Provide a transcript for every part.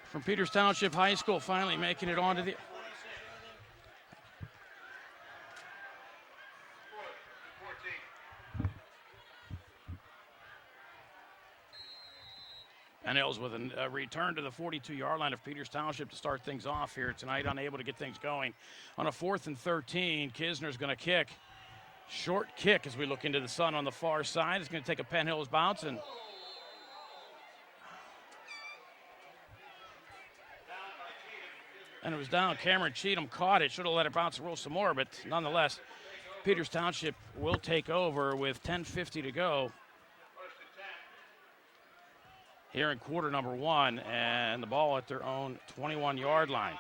from Peters Township High School, finally making it onto the... Penn Hills with a return to the 42-yard line of Peters Township to start things off here tonight, unable to get things going. On a 4th and 13, Kisner's going to kick. Short kick as we look into the sun on the far side. It's going to take a Penn Hills bounce, and it was down. Cameron Cheatham caught it. Should have let it bounce and roll some more, but nonetheless, Peters Township will take over with 10:50 to go here in quarter number 1, and the ball at their own 21-yard line.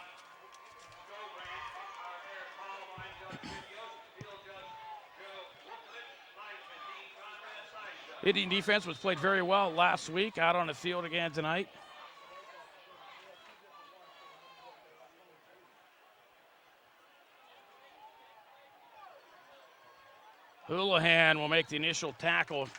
Indian defense was played very well last week, out on the field again tonight. Houlihan will make the initial tackle.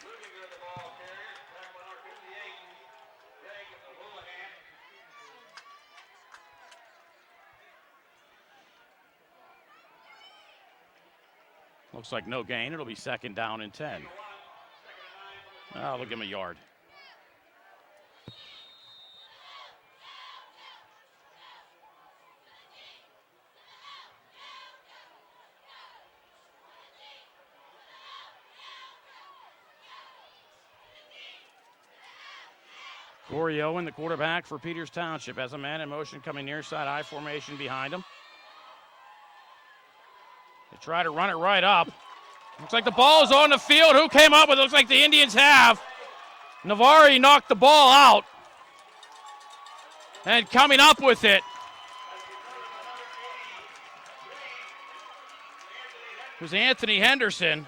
Looks like no gain. It'll be 2nd down and 10. Oh, they'll give him a yard. Corey Owen, the quarterback for Peters Township, has a man in motion coming near side I formation behind him. They try to run it right up. Looks like the ball is on the field. Who came up with it? Looks like the Indians have. Navari knocked the ball out. And coming up with it was Anthony Henderson.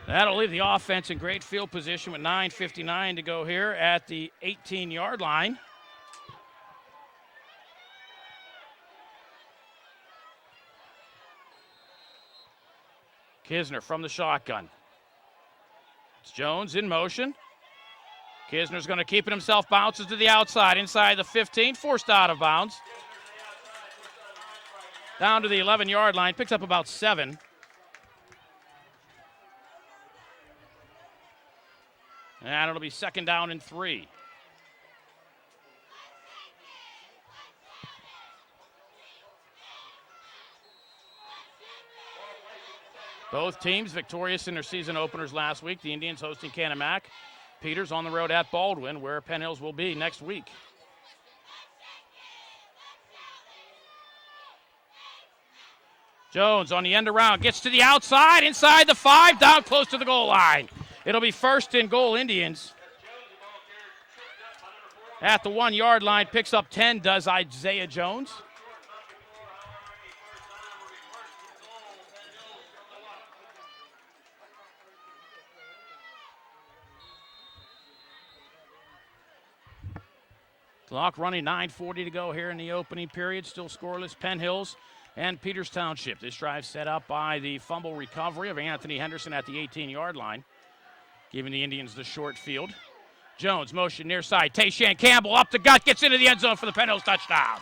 That'll leave the offense in great field position with 9:59 to go here at the 18-yard line. Kisner from the shotgun. It's Jones in motion. Kisner's going to keep it himself, bounces to the outside, inside the 15, forced out of bounds. Down to the 11-yard line, picks up about 7. And it'll be 2nd down and 3. Both teams victorious in their season openers last week. The Indians hosting Canamac. Peters on the road at Baldwin, where Penn Hills will be next week. Jones on the end around, gets to the outside, inside the 5, down close to the goal line. It'll be 1st and goal Indians. At the 1-yard line, picks up 10, does Isaiah Jones. Clock running, 9:40 to go here in the opening period. Still scoreless, Penn Hills and Peters Township. This drive set up by the fumble recovery of Anthony Henderson at the 18-yard line, giving the Indians the short field. Jones, motion near side. Tayshan Campbell up the gut, gets into the end zone for the Penn Hills touchdown.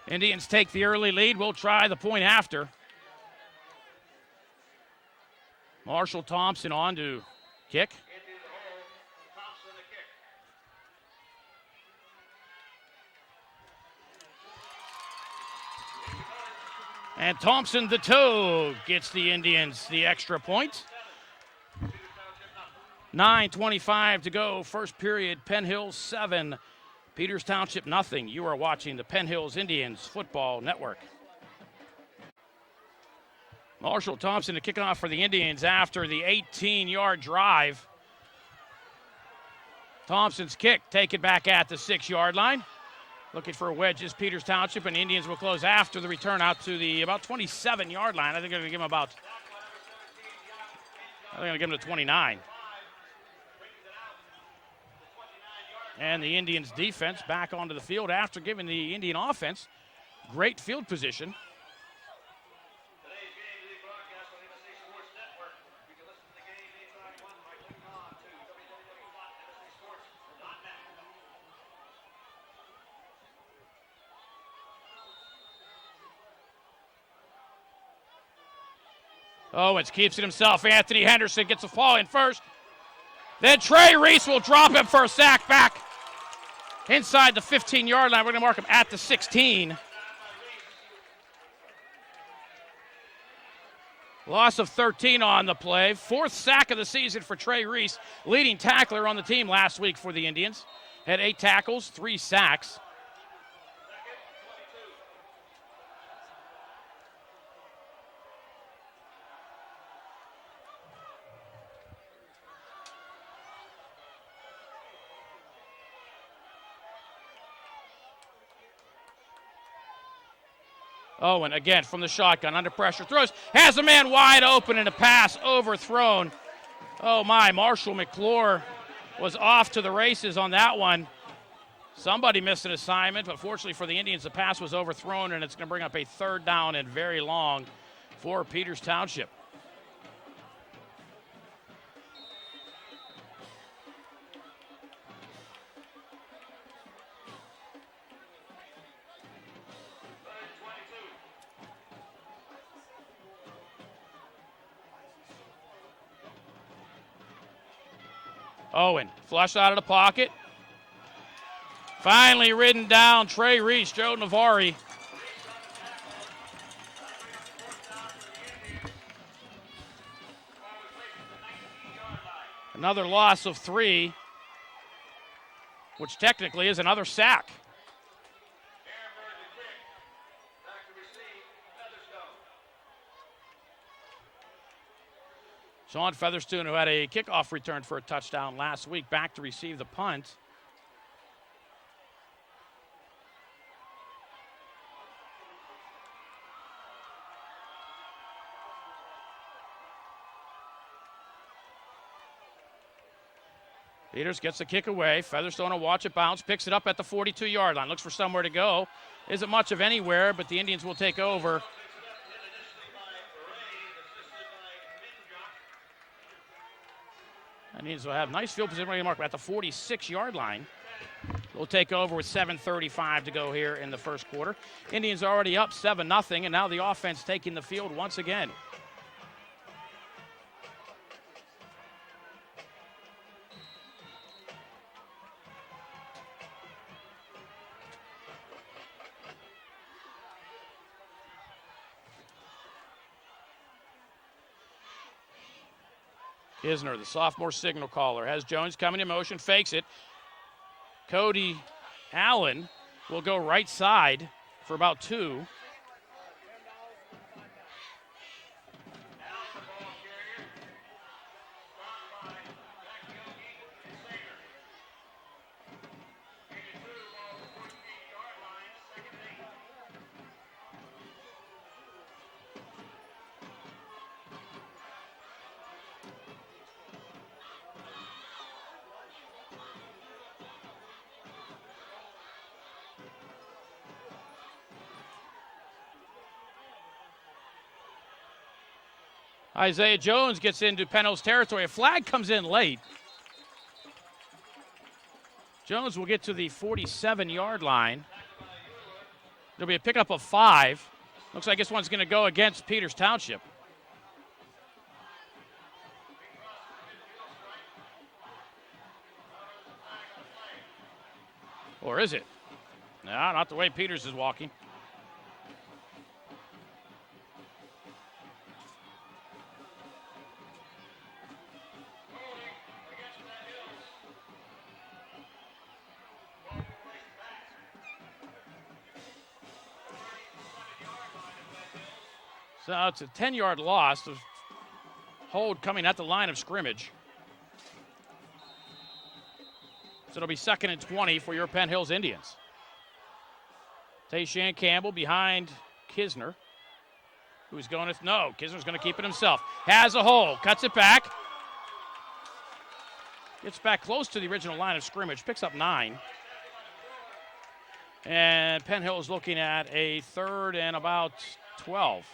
Indians take the early lead. We'll try the point after. Marshall Thompson on to kick. And Thompson, the toe, gets the Indians the extra point. 9:25 to go, first period, Penn Hills 7, Peters Township nothing. You are watching the Penn Hills Indians Football Network. Marshall Thompson to kick off for the Indians after the 18-yard drive. Thompson's kick taken back at the 6-yard line. Looking for wedges, Peters Township, and the Indians will close after the return out to the about 27-yard line. I think they're going to give him the 29. And the Indians defense back onto the field after giving the Indian offense great field position. Owens keeps it himself. Anthony Henderson gets a fall in first. Then Trey Reese will drop him for a sack back inside the 15-yard line. We're going to mark him at the 16. Loss of 13 on the play. Fourth sack of the season for Trey Reese, leading tackler on the team last week for the Indians. Had 8 tackles, 3 sacks. Owen again from the shotgun, under pressure, throws, has a man wide open and a pass overthrown. Oh my, Marshall McClure was off to the races on that one. Somebody missed an assignment, but fortunately for the Indians, the pass was overthrown, and it's going to bring up a 3rd down and very long for Peters Township. Owen, flush out of the pocket. Finally ridden down, Trey Reese, Joe Navari. Another loss of 3, which technically is another sack. Sean Featherstone, who had a kickoff return for a touchdown last week, back to receive the punt. Peters gets the kick away. Featherstone will watch it bounce, picks it up at the 42-yard line, looks for somewhere to go. Isn't much of anywhere, but the Indians will take over. Indians will have nice field position ready to mark at the 46-yard line. We'll take over with 7:35 to go here in the first quarter. Indians already up 7-0, and now the offense taking the field once again. Kisner, the sophomore signal caller, has Jones coming in motion, fakes it. Cody Allen will go right side for about 2. Isaiah Jones gets into Penn's territory. A flag comes in late. Jones will get to the 47-yard line. There'll be a pickup of 5. Looks like this one's going to go against Peters Township. Or is it? No, not the way Peters is walking. So it's a 10-yard loss. The hold coming at the line of scrimmage. So it'll be 2nd and 20 for your Penn Hills Indians. Tayshan Campbell behind Kisner. Who's going to, no, Kisner's going to keep it himself. Has a hole, cuts it back. Gets back close to the original line of scrimmage, picks up 9. And Penn Hill is looking at a 3rd and about 12.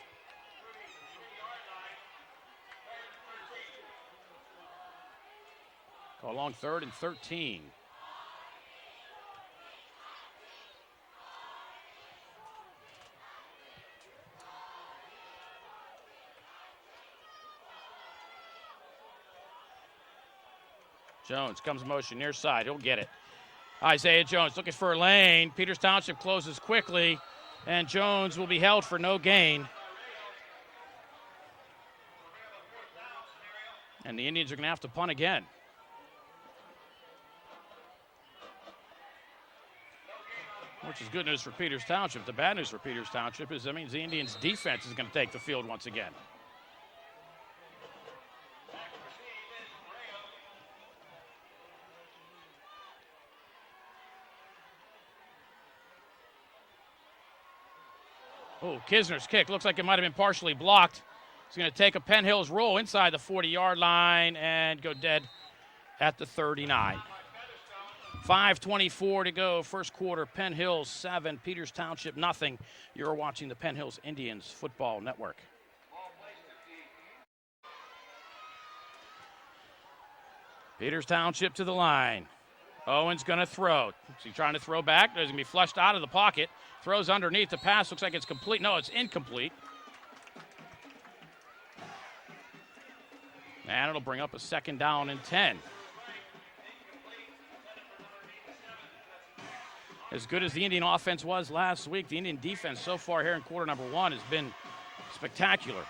Go along 3rd and 13. Jones comes in motion near side. He'll get it. Isaiah Jones looking for a lane. Peters Township closes quickly, and Jones will be held for no gain. And the Indians are going to have to punt again. Which is good news for Peters Township. The bad news for Peters Township is that means the Indians' defense is going to take the field once again. Oh, Kisner's kick looks like it might have been partially blocked. He's going to take a Penn Hills roll inside the 40-yard line and go dead at the 39. 5:24 to go, first quarter. Penn Hills 7, Peters Township nothing. You're watching the Penn Hills Indians Football Network. Peters Township to the line. Owen's going to throw. Is he trying to throw back? He's going to be flushed out of the pocket. Throws underneath. The pass looks like it's complete. No, it's incomplete. And it'll bring up a 2nd down and 10. As good as the Indian offense was last week, the Indian defense so far here in quarter number 1 has been spectacular.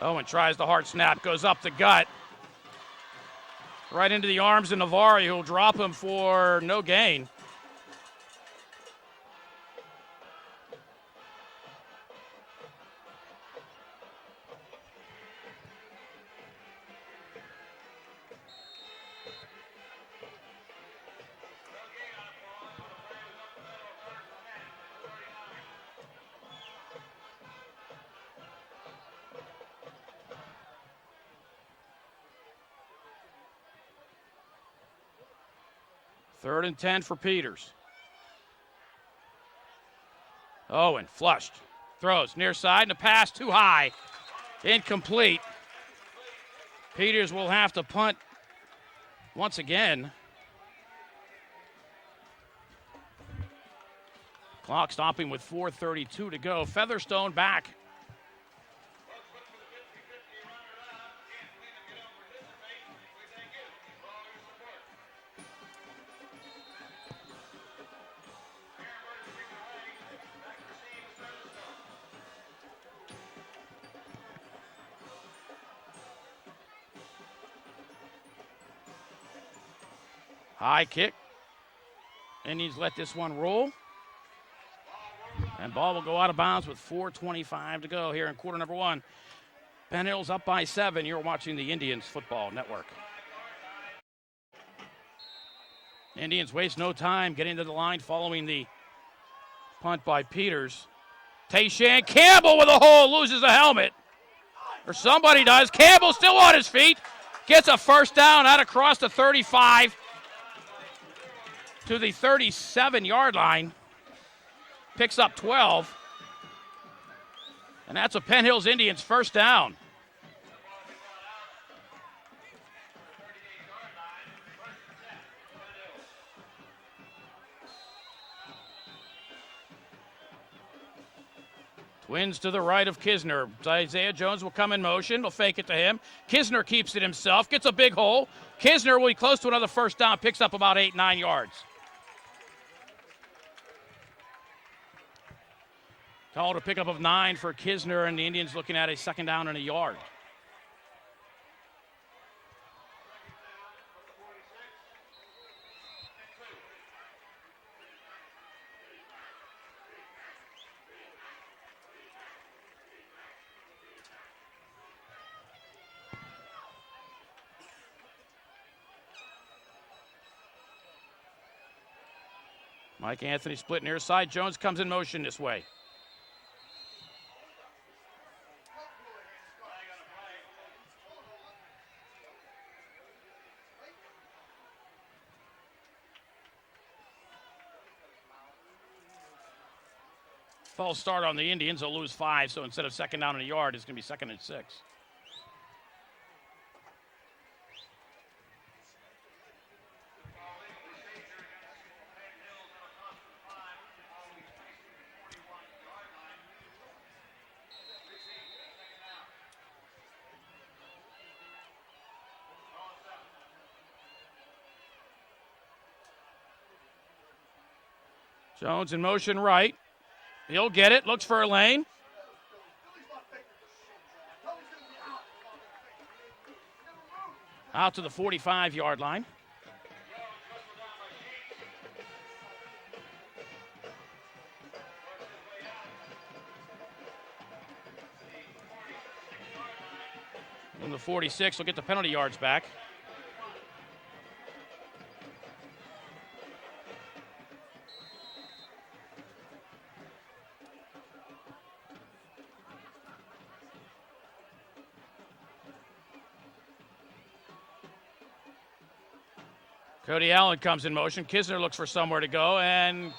Owen tries the hard snap, goes up the gut. Right into the arms of Navari, who'll drop him for no gain. Third and 10 for Peters. Owen flushed. Throws near side and a pass too high. Incomplete. Peters will have to punt once again. Clock stopping with 4:32 to go. Featherstone back. High kick. Indians let this one roll. And ball will go out of bounds with 4:25 to go here in quarter number 1. Penn Hills up by 7. You're watching the Indians Football Network. Indians waste no time getting to the line following the punt by Peters. Tayshan Campbell with a hole, loses a helmet. Or somebody does. Campbell still on his feet. Gets a first down out across the 35 to the 37-yard line. Picks up 12. And that's a Penn Hills Indians first down. Twins to the right of Kisner. Isaiah Jones will come in motion. Will fake it to him. Kisner keeps it himself. Gets a big hole. Kisner will be close to another first down. Picks up about 8-9 yards. Called a pickup of 9 for Kisner, and the Indians looking at a 2nd down and a yard. Mike Anthony split near side. Jones comes in motion this way. False start on the Indians. They'll lose 5, so instead of second down and a yard, it's going to be 2nd and 6. Jones in motion right. He'll get it. Looks for a lane. Out to the 45-yard line. And the 46 will get the penalty yards back. Cody Allen comes in motion. Kisner looks for somewhere to go and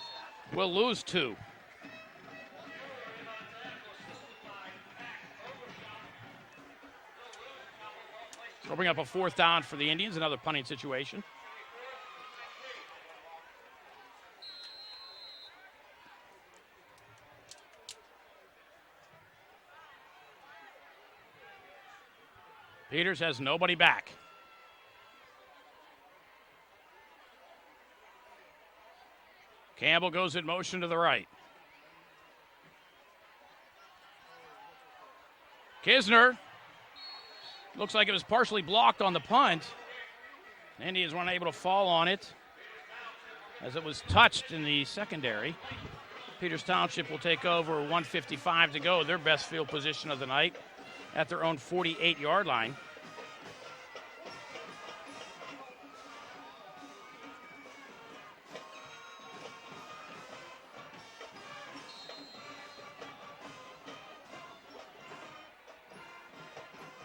will lose 2. So we'll bring up a 4th down for the Indians, another punting situation. Peters has nobody back. Campbell goes in motion to the right. Kisner looks like it was partially blocked on the punt. Indians weren't able to fall on it as it was touched in the secondary. Peters Township will take over, 1:55 to go, their best field position of the night at their own 48-yard line.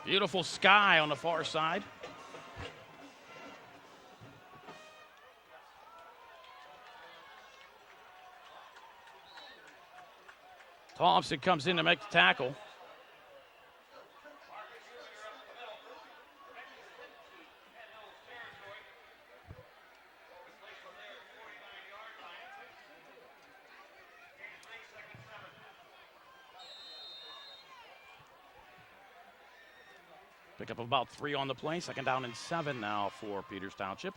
Beautiful sky on the far side. Thompson comes in to make the tackle. Pick up about 3 on the play. 2nd down and 7 now for Peters Township.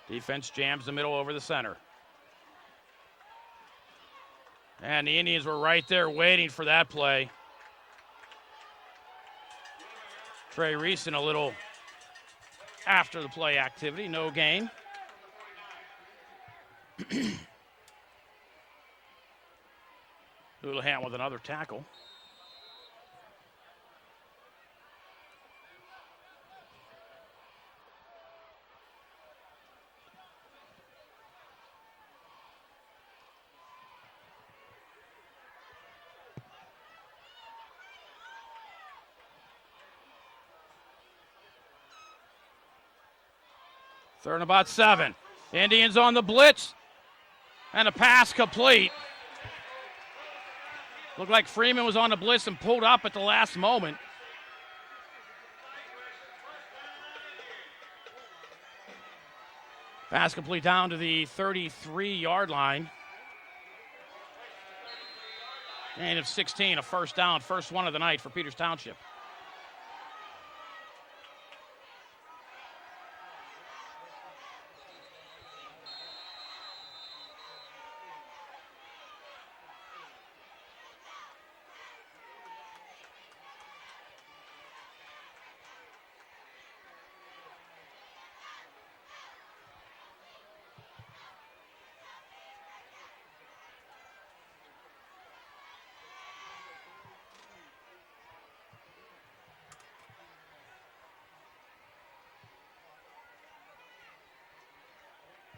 Defense jams the middle over the center. And the Indians were right there waiting for that play. Trey Reese in a little after the play activity, no gain. Houlihan with another tackle. Third and about 7. Indians on the blitz. And a pass complete. Looked like Freeman was on the blitz and pulled up at the last moment. Pass complete down to the 33-yard line. Gain of 16, a 1st down, first one of the night for Peters Township.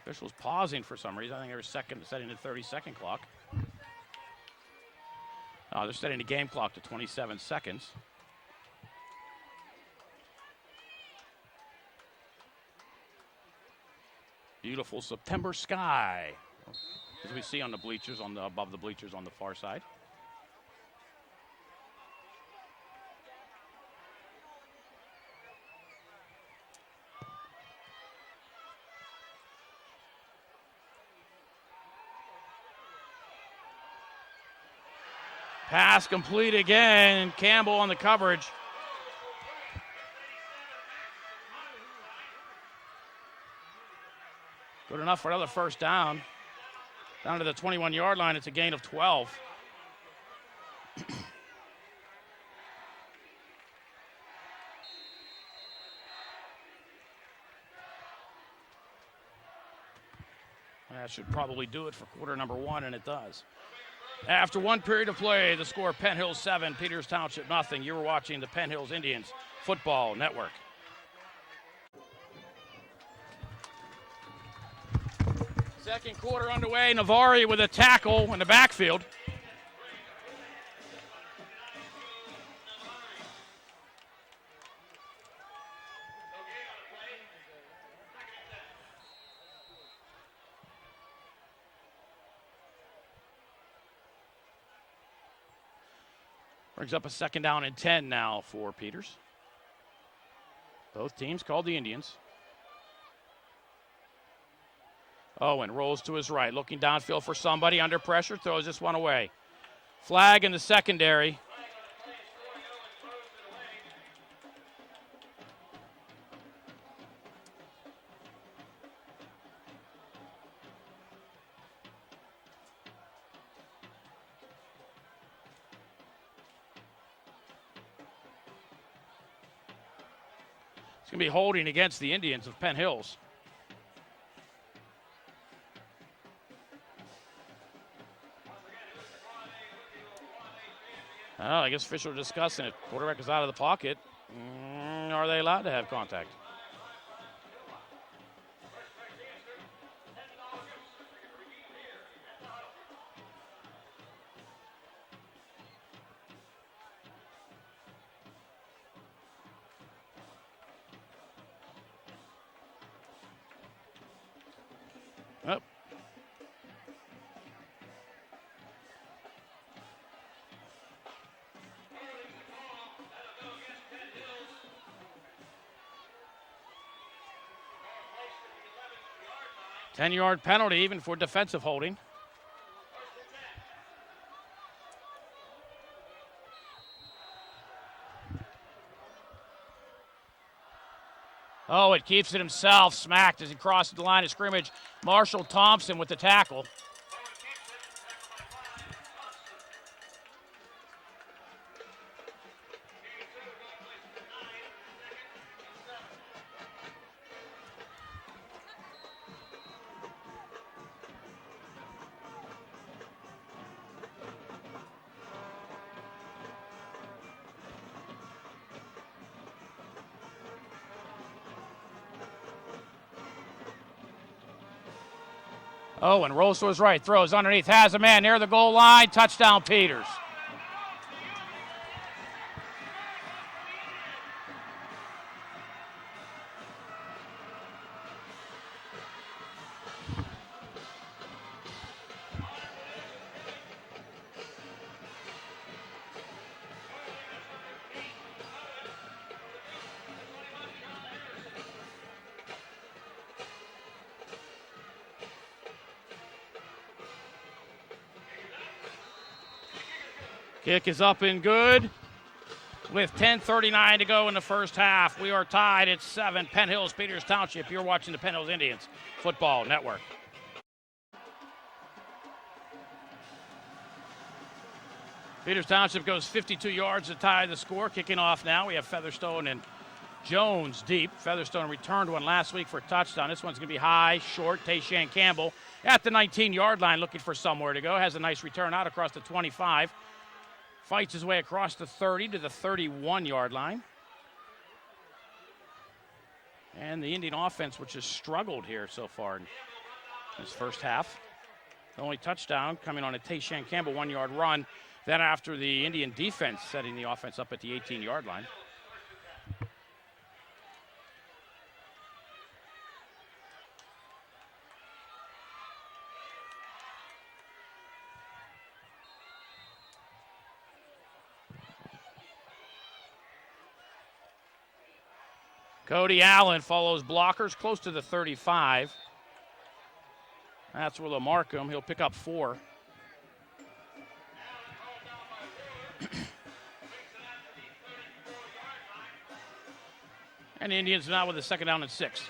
Officials pausing for some reason. I think they were setting the 30-second clock. They're setting the game clock to 27 seconds. Beautiful September sky, as we see on the bleachers, above the bleachers on the far side. Pass complete again. Campbell on the coverage. Good enough for another first down. Down to the 21-yard line, it's a gain of 12. That should probably do it for quarter number one, and it does. After one period of play, the score Penn Hills 7, Peters Township nothing. You were watching the Penn Hills Indians Football Network. Second quarter underway. Navari with a tackle in the backfield. Brings up a second down and 10 now for Peters. Both teams called the Indians. Owen rolls to his right, looking downfield for somebody, under pressure, throws this one away. Flag in the secondary. It's going to be holding against the Indians of Penn Hills. Well, I guess officials are discussing it. Quarterback is out of the pocket. Are they allowed to have contact? Oh. Ten-yard penalty even for defensive holding. Oh, it keeps it himself, smacked as he crosses the line of scrimmage. Marshall Thompson with the tackle. Owen rolls to his right, throws underneath, has a man near the goal line, touchdown Peters. Kick is up and good. With 10:39 to go in the first half, we are tied at 7. Penn Hills, Peters Township. You're watching the Penn Hills Indians Football Network. Peters Township goes 52 yards to tie the score. Kicking off now, we have Featherstone and Jones deep. Featherstone returned one last week for a touchdown. This one's going to be high, short. Tayshan Campbell at the 19-yard line looking for somewhere to go. Has a nice return out across the 25. Fights his way across the 30 to the 31-yard line. And the Indian offense, which has struggled here so far. This first half. The only touchdown coming on a Tayshawn Campbell 1-yard run. Then after the Indian defense setting the offense up at the 18-yard line. Cody Allen follows blockers close to the 35. That's where they'll mark him. He'll pick up 4. And the Indians now with a 2nd down and 6.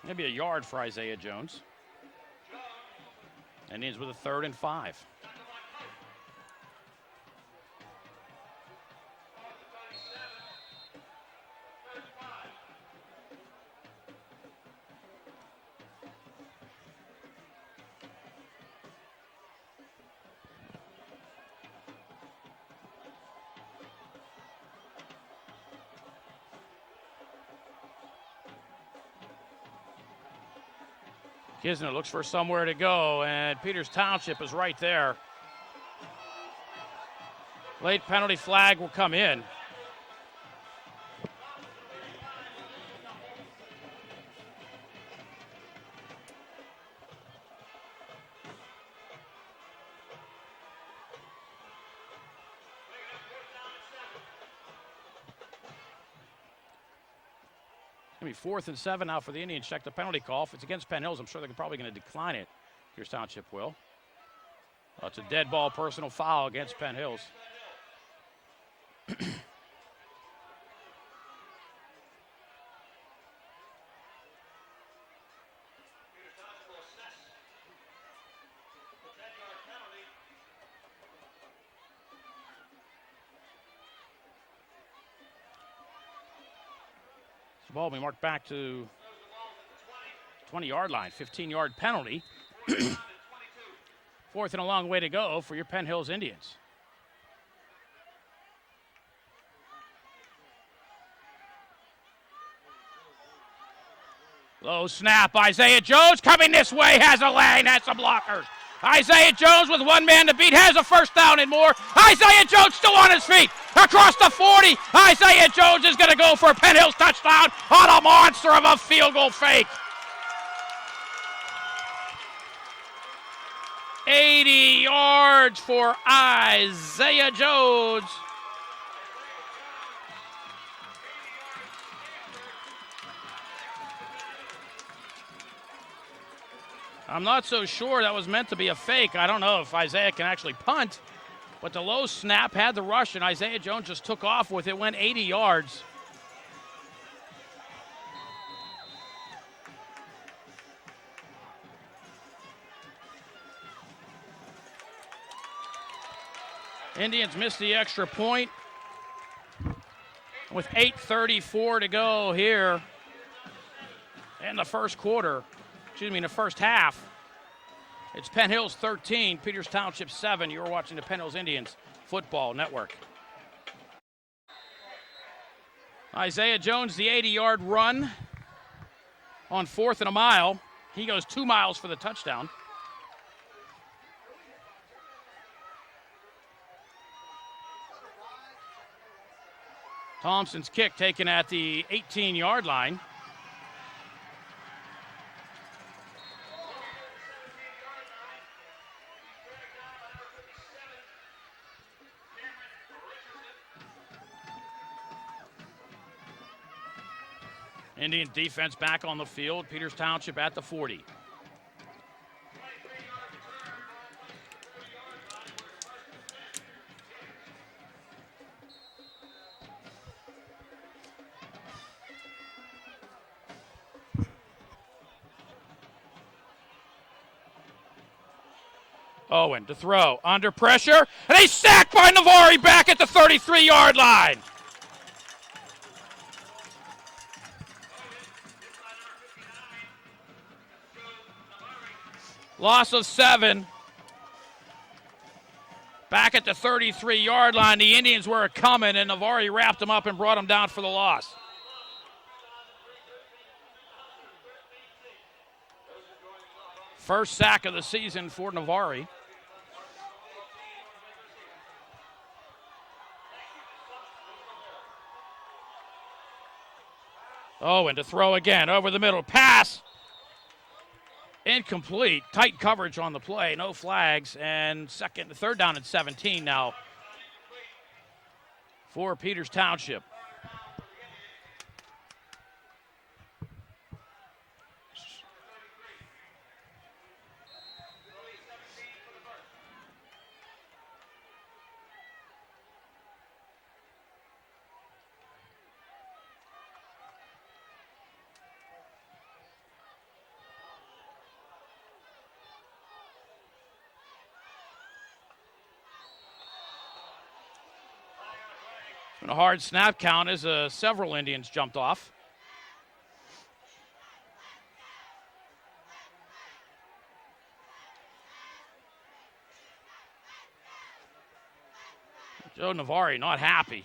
Maybe a yard for Isaiah Jones. Indians with a 3rd and 5. Kisner looks for somewhere to go, and Peters Township is right there. Late penalty flag will come in. Going to be 4th and 7 now for the Indians. Check the penalty call. If it's against Penn Hills, I'm sure they're probably going to decline it. Pierce Township will. Well, it's a dead ball personal foul against Penn Hills. The ball will be marked back to 20-yard line, 15-yard penalty. 4th and a long way to go for your Penn Hills Indians. Low snap, Isaiah Jones coming this way, has a lane, has some blockers. Isaiah Jones with 1 man to beat, has a 1st down and more. Isaiah Jones still on his feet. Across the 40, Isaiah Jones is going to go for a Penn Hills touchdown on a monster of a field goal fake. 80 yards for Isaiah Jones. I'm not so sure that was meant to be a fake. I don't know if Isaiah can actually punt, but the low snap had the rush, and Isaiah Jones just took off with it, went 80 yards. Indians missed the extra point with 8:34 to go here in the first quarter. In the first half. It's Penn Hills 13, Peters Township 7. You're watching the Penn Hills Indians Football Network. Isaiah Jones, the 80-yard run on 4th and a mile. He goes 2 miles for the touchdown. Thompson's kick taken at the 18-yard line. Indian defense back on the field. Peters Township at the 40. Owen to throw, under pressure, and he's sacked by Navari back at the 33-yard line. Loss of 7. Back at the 33-yard line, the Indians were coming, and Navari wrapped him up and brought him down for the loss. First sack of the season for Navari. Owen to throw again, over the middle, pass. Incomplete, tight coverage on the play, no flags, and third down and 17 now for Peters Township. A hard snap count as several Indians jumped off. Joe Navari not happy.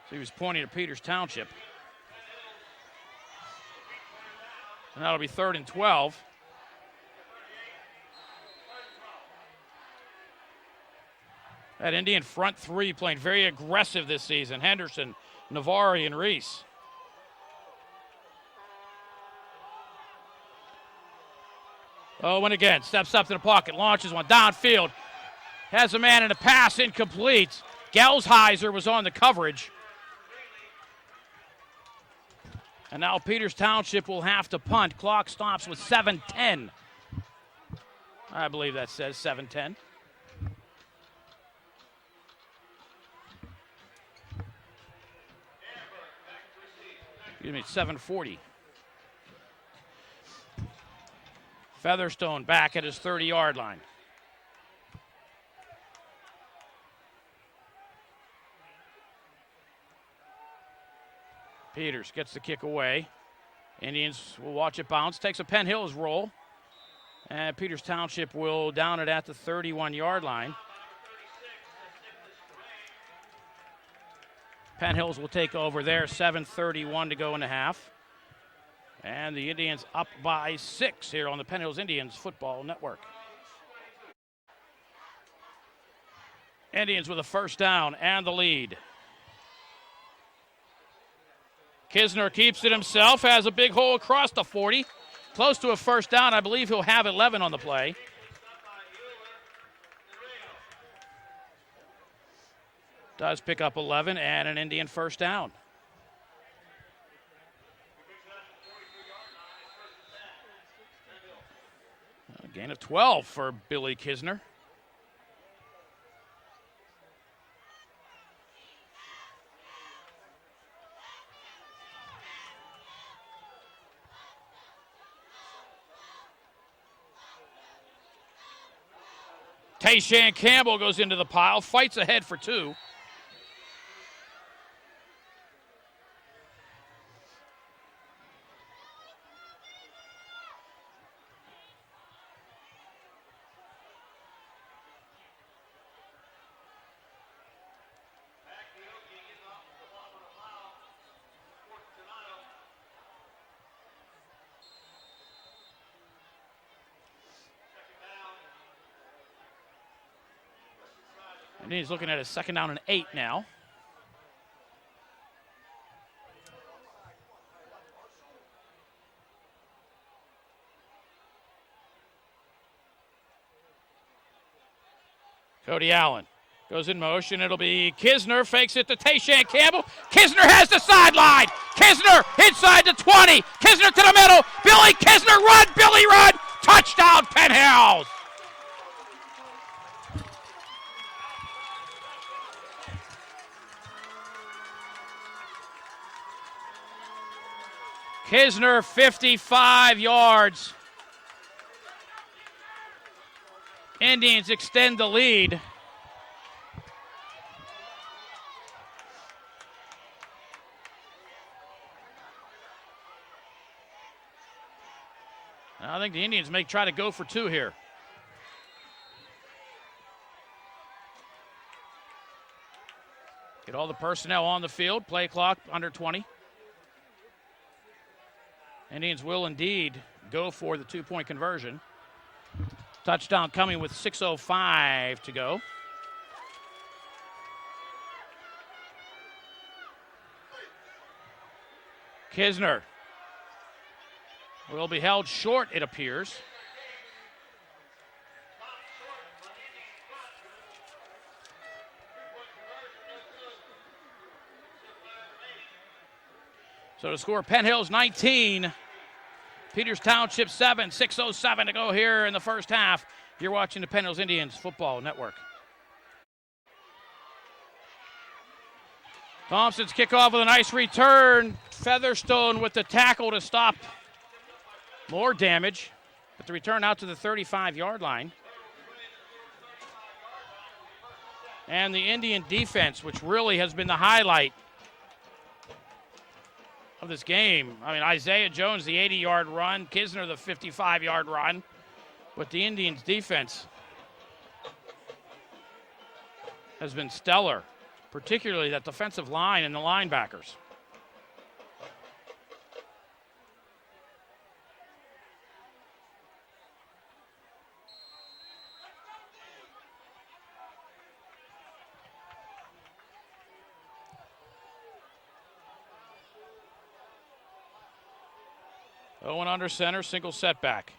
So he was pointing to Peters Township. And that'll be 3rd and 12. That Indian front three playing very aggressive this season. Henderson, Navari, and Reese. Owen again, steps up to the pocket, launches one downfield. Has a man in a pass, incomplete. Gelsheiser was on the coverage. And now Peters Township will have to punt. Clock stops with 7:10. I believe that says 7:10. Excuse me, 7:40. Featherstone back at his 30-yard line. Peters gets the kick away. Indians will watch it bounce. Takes a Penn Hills roll. And Peters Township will down it at the 31-yard line. Penn Hills will take over there. 7:31 to go in the half. And the Indians up by 6 here on the Penn Hills Indians Football Network. Indians with a first down and the lead. Kisner keeps it himself, has a big hole across the 40. Close to a first down. I believe he'll have 11 on the play. Does pick up 11 and an Indian first down. A gain of 12 for Billy Kisner. Tayshan Campbell goes into the pile, fights ahead for 2. And he's looking at a second down and 8 now. Cody Allen goes in motion. It'll be Kisner, fakes it to Tayshan Campbell. Kisner has the sideline. Kisner inside the 20. Kisner to the middle. Billy Kisner, run, Billy, run. Touchdown, Penn Hills. Kisner, 55 yards. Indians extend the lead. I think the Indians may try to go for two here. Get all the personnel on the field. Play clock under 20. Indians will indeed go for the two-point conversion. Touchdown coming with 6:05 to go. Kisner will be held short, it appears. So to score, Penn Hills 19, Peters Township 7, 6:07 to go here in the first half. You're watching the Penn Hills Indians Football Network. Thompson's kickoff with a nice return. Featherstone with the tackle to stop more damage, but the return out to the 35-yard line. And the Indian defense, which really has been the highlight of this game. I mean, Isaiah Jones, the 80-yard run, Kisner, the 55-yard run, but the Indians' defense has been stellar, particularly that defensive line and the linebackers. Owen under center, single setback.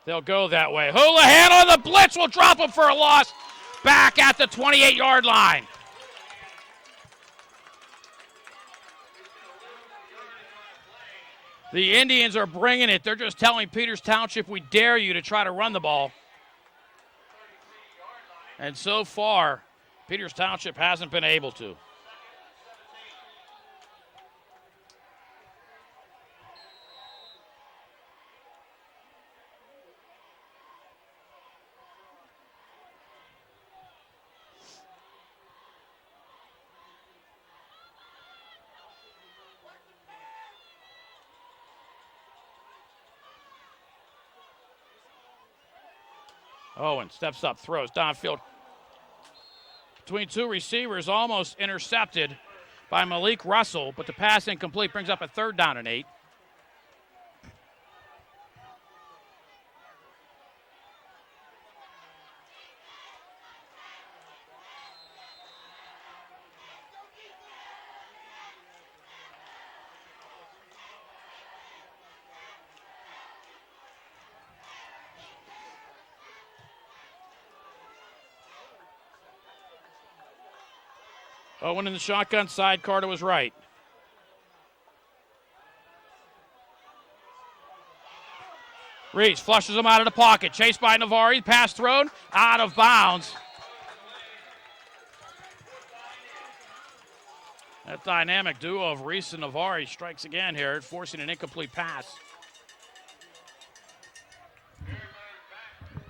They'll go that way. Houlihan on the blitz will drop him for a loss. Back at the 28-yard line. The Indians are bringing it. They're just telling Peters Township, we dare you to try to run the ball. And so far, Peters Township hasn't been able to. Owen steps up, throws downfield. Between two receivers, almost intercepted by Malik Russell, but the pass incomplete brings up a 3rd down and 8. Owen in the shotgun side, Carter was right. Reese flushes him out of the pocket. Chased by Navari. Pass thrown. Out of bounds. That dynamic duo of Reese and Navari strikes again here, forcing an incomplete pass.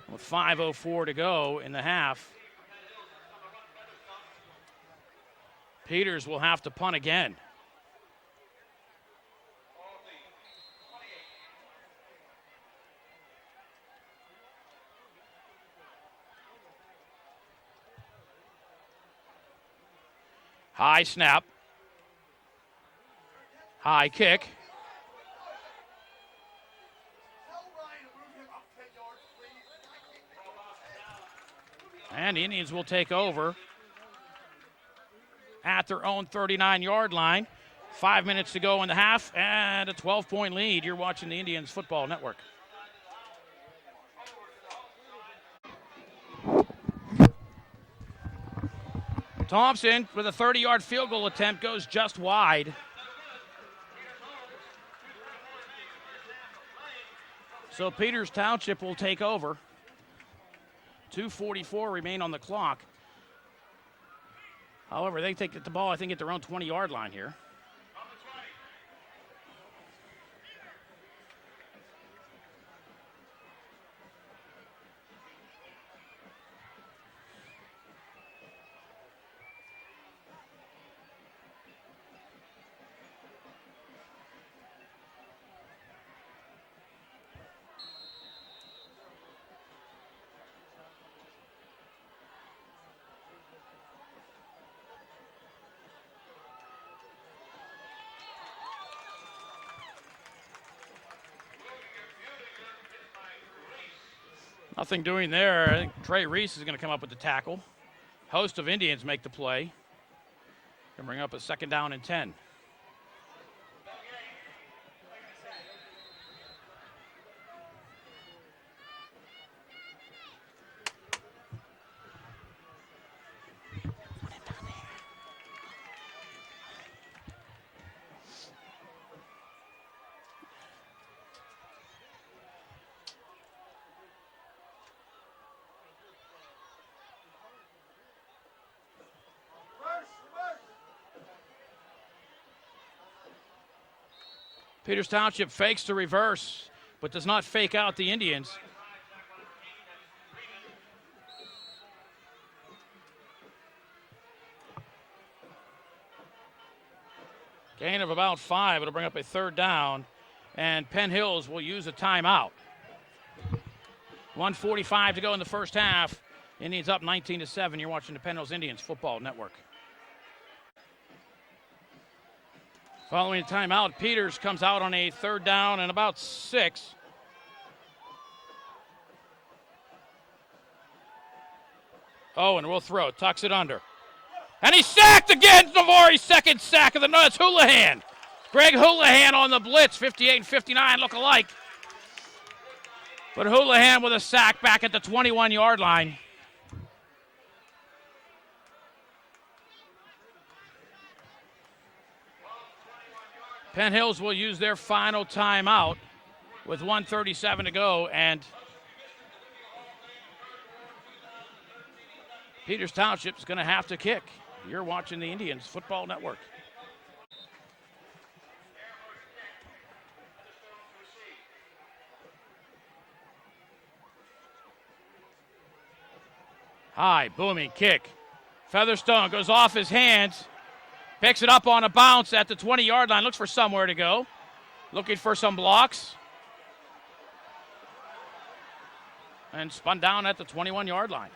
With 5:04 to go in the half. Peters will have to punt again. High snap. High kick. And the Indians will take over at their own 39-yard line. 5 minutes to go in the half and a 12-point lead. You're watching the Indians Football Network. Thompson with a 30-yard field goal attempt goes just wide. So Peters Township will take over. 2:44 remain on the clock. However, they take the ball, I think, at their own 20-yard line here. Nothing doing there. I think Trey Reese is going to come up with the tackle. Host of Indians make the play. Going to bring up a 2nd down and 10. Peters Township fakes to reverse, but does not fake out the Indians. Gain of about 5. It'll bring up a 3rd down, and Penn Hills will use a timeout. 1:45 to go in the first half. Indians up 19-7. You're watching the Penn Hills Indians Football Network. Following the timeout, Peters comes out on a 3rd down and about 6. Oh, and we'll throw. Tucks it under. And he's sacked again. Navarre's 2nd sack of the night. It's Houlihan. Greg Houlihan on the blitz. 58 and 59 look alike. But Houlihan with a sack back at the 21-yard line. Penn Hills will use their final timeout with 1:37 to go, and Peters Township is going to have to kick. You're watching the Indians Football Network. High, booming kick. Featherstone goes off his hands. Picks it up on a bounce at the 20-yard line. Looks for somewhere to go. Looking for some blocks. And spun down at the 21-yard line.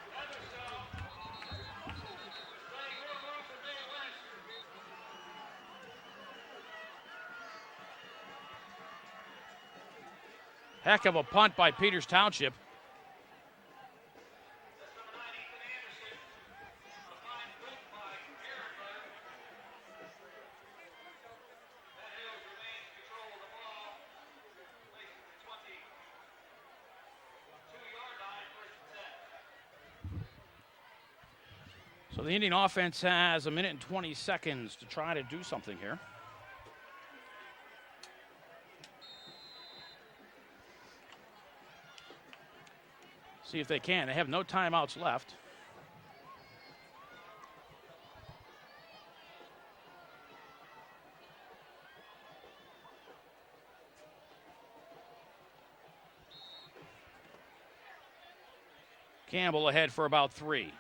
Heck of a punt by Peters Township. So the Indian offense has 1 minute and 20 seconds to try to do something here. See if they can. They have no timeouts left. Campbell ahead for about 3.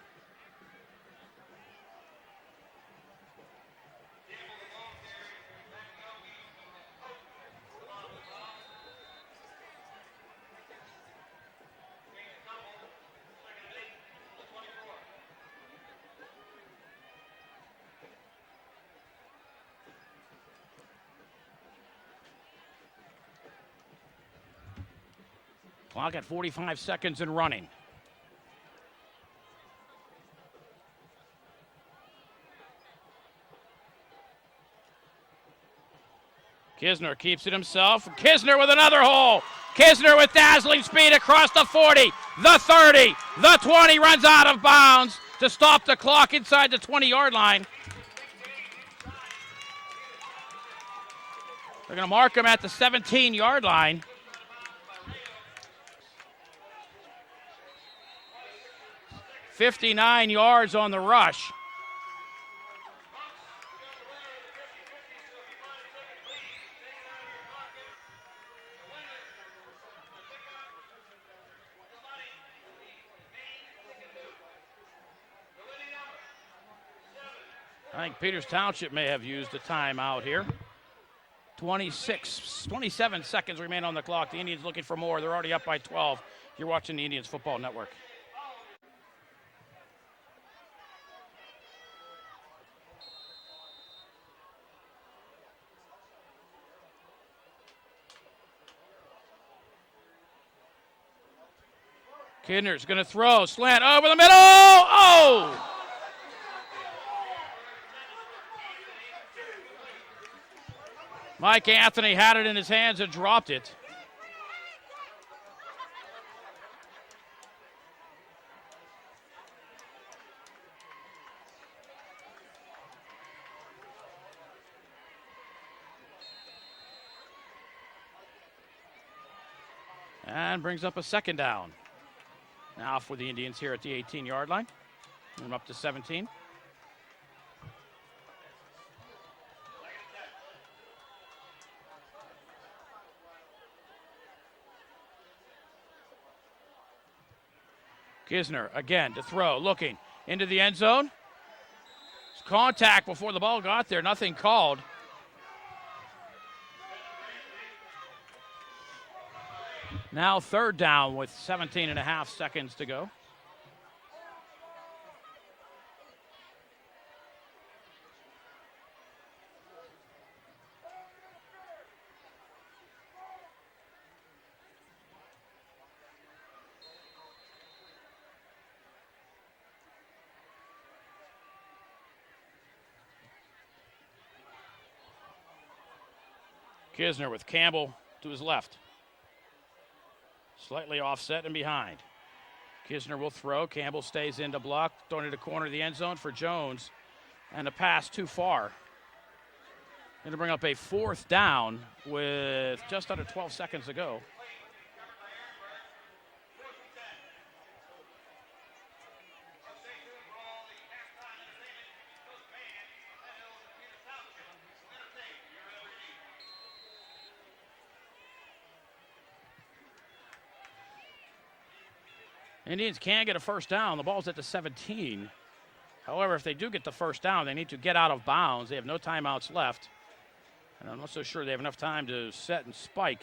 Clock at 45 seconds and running. Kisner keeps it himself. Kisner with another hole. Kisner with dazzling speed across the 40, the 30, the 20, runs out of bounds to stop the clock inside the 20-yard line. They're going to mark him at the 17-yard line. "59 yards on the rush. I think Peters Township may have used a timeout here. 27 seconds remain on the clock. The Indians looking for more. They're already up by 12. You're watching the Indians Football Network. Kidner's going to throw. Slant over the middle. Oh! Mike Anthony had it in his hands and dropped it. And brings up a second down. Now for the Indians here at the 18-yard line. I'm up to 17. Kisner again to throw, looking into the end zone. It's contact before the ball got there, nothing called. Now third down with 17 and a half seconds to go. Kisner with Campbell to his left. Slightly offset and behind. Kisner will throw. Campbell stays in to block. Throwing it to corner of the end zone for Jones. And a pass too far. Going to bring up a fourth down with just under 12 seconds to go. Indians can get a first down. The ball's at the 17. However, if they do get the first down, they need to get out of bounds. They have no timeouts left. And I'm not so sure they have enough time to set and spike.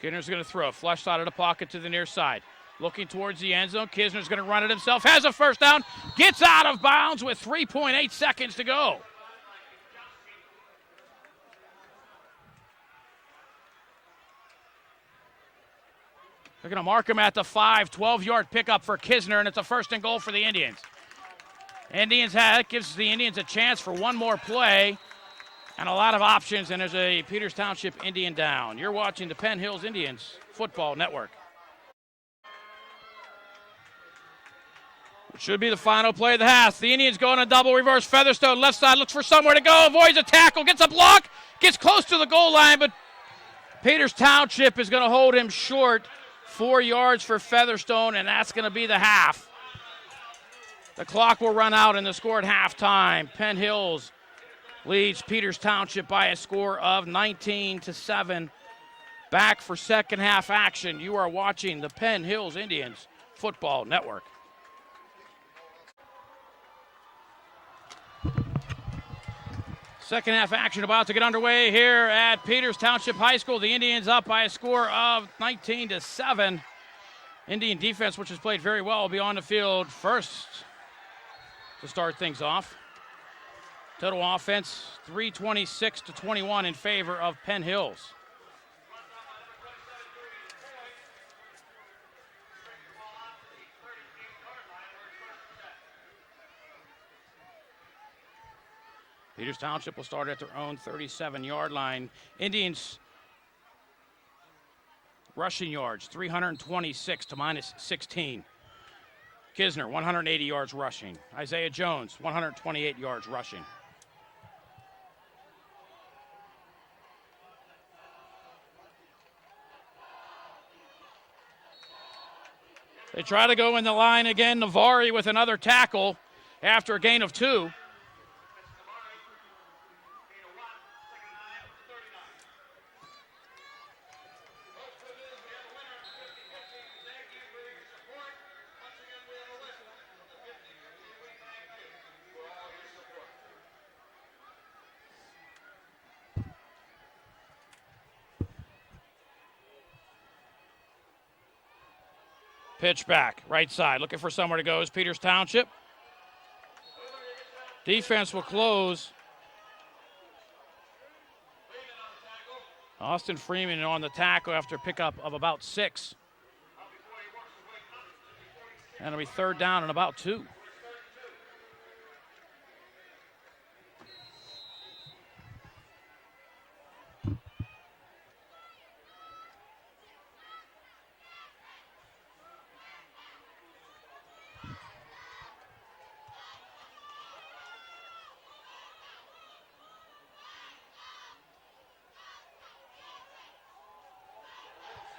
Kisner's going to throw. Flushed out of the pocket to the near side. Looking towards the end zone. Kisner's going to run it himself. Has a first down. Gets out of bounds with 3.8 seconds to go. They're going to mark him at the 5. 12-yard pickup for Kisner, and it's a first and goal for the Indians. That gives the Indians a chance for one more play and a lot of options, and there's a Peters Township Indian down. You're watching the Penn Hills Indians Football Network. Should be the final play of the half. The Indians go on a double reverse. Featherstone left side looks for somewhere to go. Avoids a tackle. Gets a block. Gets close to the goal line, but Peters Township is going to hold him short. 4 yards for Featherstone, and that's going to be the half. The clock will run out and the score at halftime. Penn Hills leads Peters Township by a score of 19-7. Back for second half action. You are watching the Penn Hills Indians Football Network. Second half action about to get underway here at Peters Township High School. The Indians up by a score of 19-7. Indian defense, which has played very well, will be on the field first to start things off. Total offense, 326-21 in favor of Penn Hills. Peters Township will start at their own 37-yard line. Indians rushing yards, 326 to minus 16. Kisner, 180 yards rushing. Isaiah Jones, 128 yards rushing. They try to go in the line again. Navari with another tackle after a gain of 2. Pitch back, right side, looking for somewhere to go is Peters Township. Defense will close. Austin Freeman on the tackle after a pickup of about 6. And it'll be 3rd down and about 2.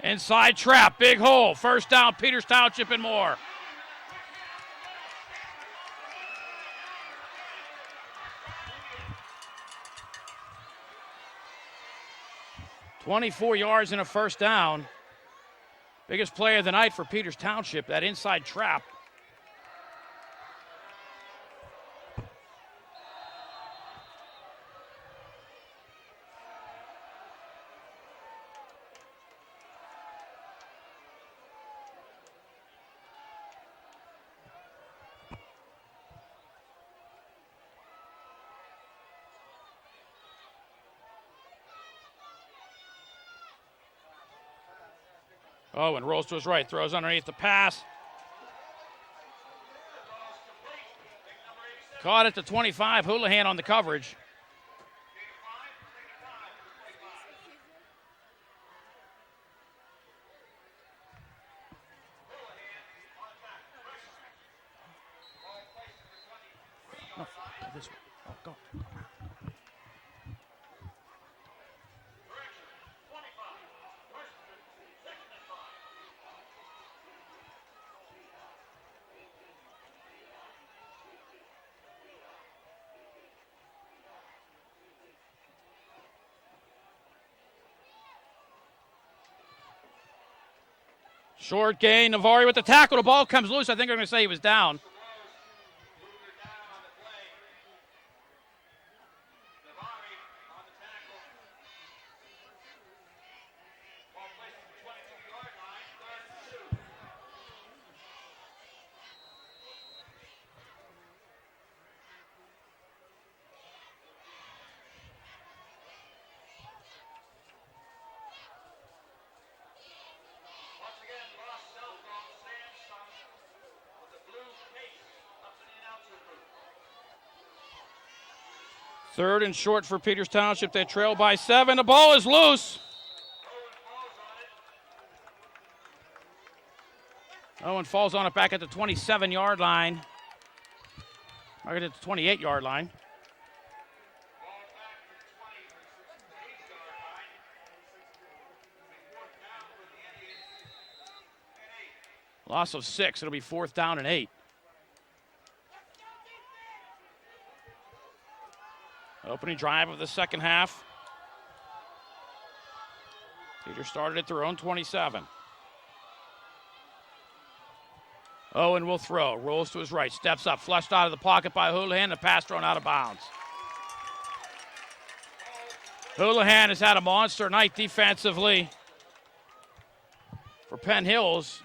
Inside trap, big hole. 1st down, Peters Township and more. $24 yards and a 1st down. Biggest play of the night for Peters Township, that inside trap. Owen rolls to his right, throws underneath the pass. Caught at the 25, Houlihan on the coverage. No, this way. Oh, go. Short gain, Navari with the tackle. The ball comes loose. I think I'm going to say he was down. Third and short for Peters Township. They trail by 7. The ball is loose. Owen falls on it back at the 27-yard line. Right at the 28-yard line. Loss of 6. It'll be 4th down and 8. Opening drive of the second half. Peters started at their own 27. Owen will throw. Rolls to his right. Steps up. Flushed out of the pocket by Houlihan. The pass thrown out of bounds. Houlihan has had a monster night defensively for Penn Hills.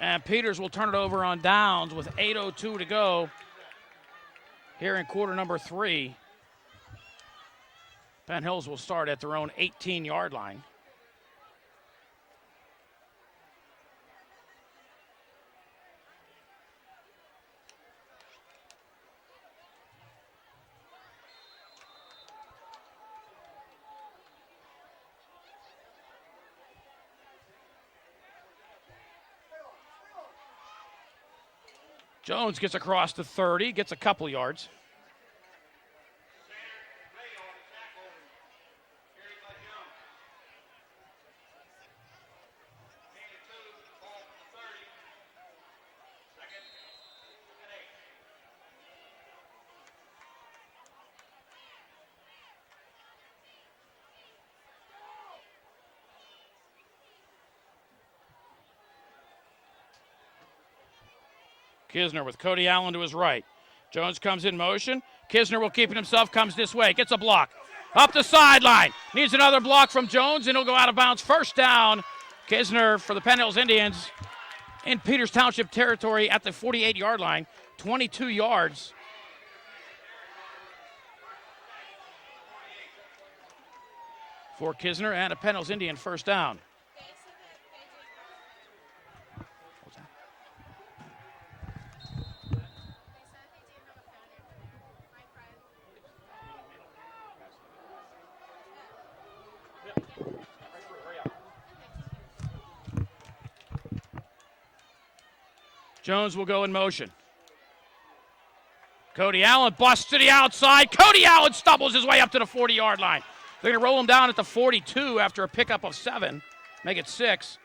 And Peters will turn it over on downs with 8:02 to go. Here in quarter number 3, Penn Hills will start at their own 18-yard line. Jones gets across to 30, gets a couple yards. Kisner with Cody Allen to his right. Jones comes in motion. Kisner will keep it himself, comes this way, gets a block. Up the sideline. Needs another block from Jones, and he'll go out of bounds. 1st down. Kisner for the Penn Hills Indians in Peters Township territory at the 48-yard line. 22 yards for Kisner, and a Penn Hills Indian first down. Jones will go in motion. Cody Allen busts to the outside. Cody Allen stumbles his way up to the 40-yard line. They're going to roll him down at the 42 after a pickup of 7. Make it 6.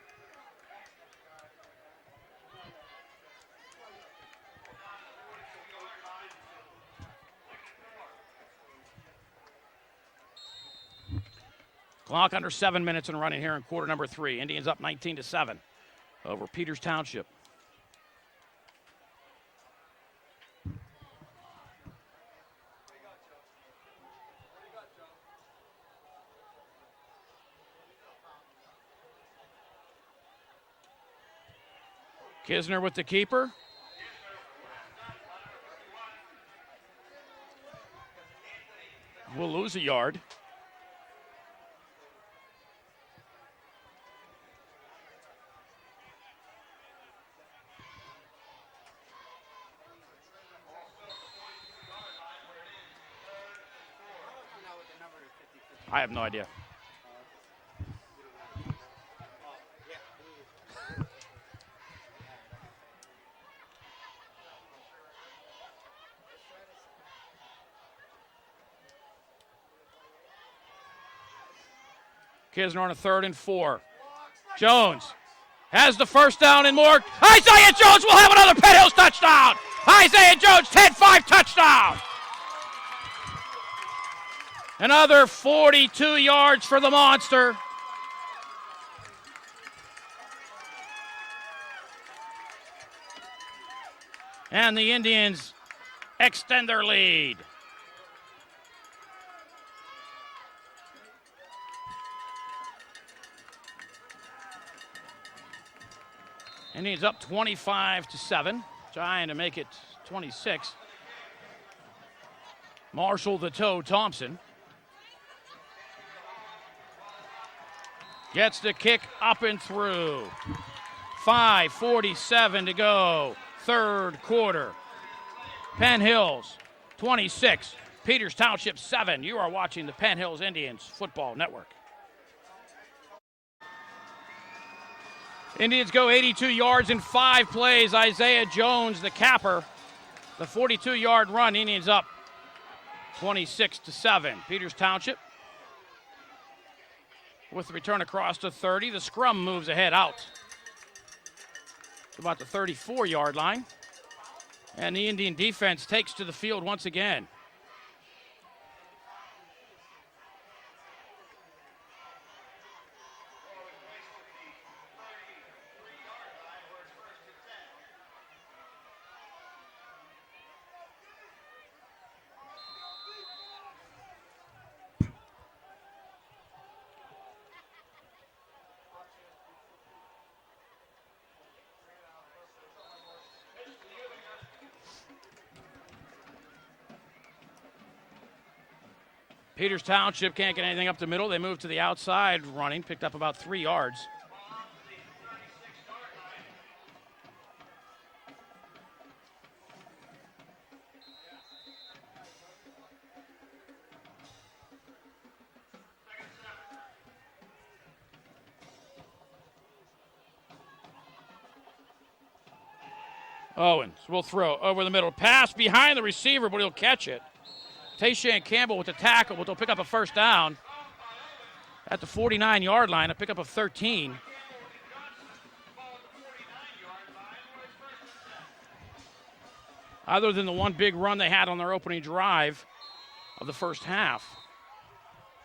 Clock under 7 minutes and running here in quarter number 3. Indians up 19-7 over Peters Township. Kisner with the keeper. We'll lose a yard. I have no idea. Kisner on a 3rd and 4. Jones has the first down and more. Isaiah Jones will have another Penn Hills touchdown. Isaiah Jones, 10-5 touchdown. Another 42 yards for the monster. And the Indians extend their lead. Indians up 25-7, trying to make it 26. Marshall the toe Thompson gets the kick up and through. 5:47 to go, 3rd quarter. Penn Hills 26, Peters Township 7. You are watching the Penn Hills Indians Football Network. Indians go 82 yards in 5 plays. Isaiah Jones, the capper. The 42-yard run, Indians up 26-7. Peters Township with the return across to 30. The scrum moves ahead out to about the 34-yard line. And the Indian defense takes to the field once again. Peters Township can't get anything up the middle. They move to the outside running, picked up about 3 yards. Owens will throw over the middle. Pass behind the receiver, but he'll catch it. Tayshawn Campbell with the tackle, but they'll pick up a first down at the 49-yard line, a pickup of 13. Other than the one big run they had on their opening drive of the first half,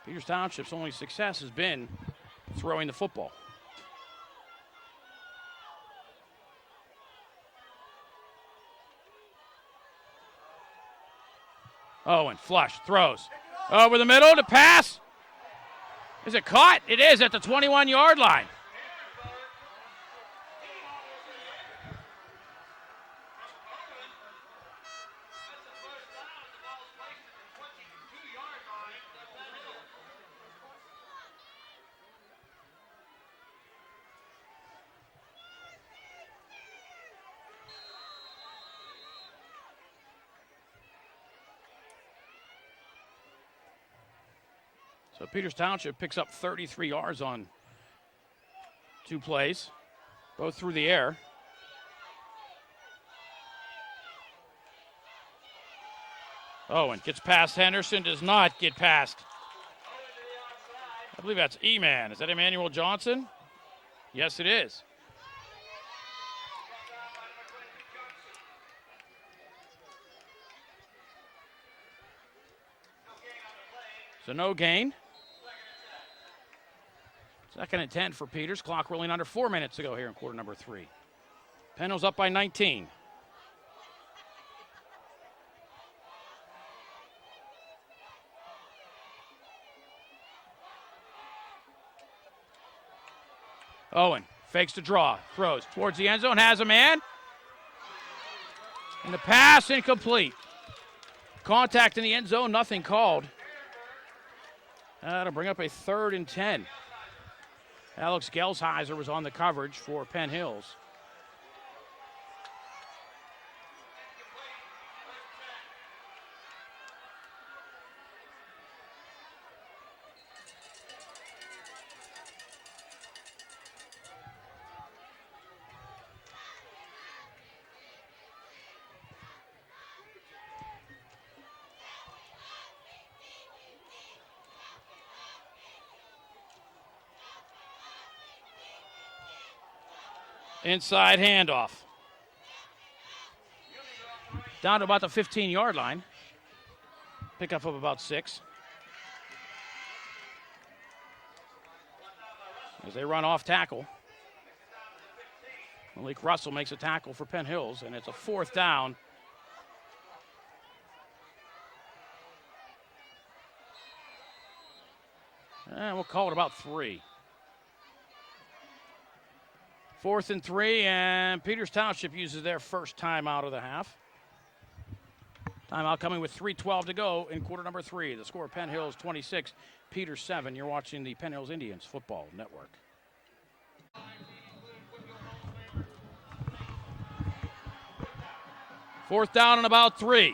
Peters Township's only success has been throwing the football. Owen, flush, throws. Over the middle to pass. Is it caught? It is at the 21-yard line. So Peters Township picks up 33 yards on 2 plays, both through the air. Owen gets past Henderson, does not get past. I believe that's E-Man. Is that Emmanuel Johnson? Yes, it is. So no gain. 2nd and 10 for Peters. Clock rolling under 4 minutes to go here in quarter number 3. Penn Hills up by 19. Owen fakes the draw, throws towards the end zone, has a man. And the pass incomplete. Contact in the end zone, nothing called. That'll bring up a 3rd and 10. Alex Gelsheiser was on the coverage for Penn Hills. Inside handoff. Down to about the 15-yard line. Pickup of about 6. As they run off tackle. Malik Russell makes a tackle for Penn Hills, and it's a 4th down. And we'll call it about 3. 4th and 3, and Peters Township uses their first timeout of the half. Timeout coming with 3:12 to go in quarter number 3. The score, Penn Hills 26, Peters 7. You're watching the Penn Hills Indians Football Network. Fourth down and about 3.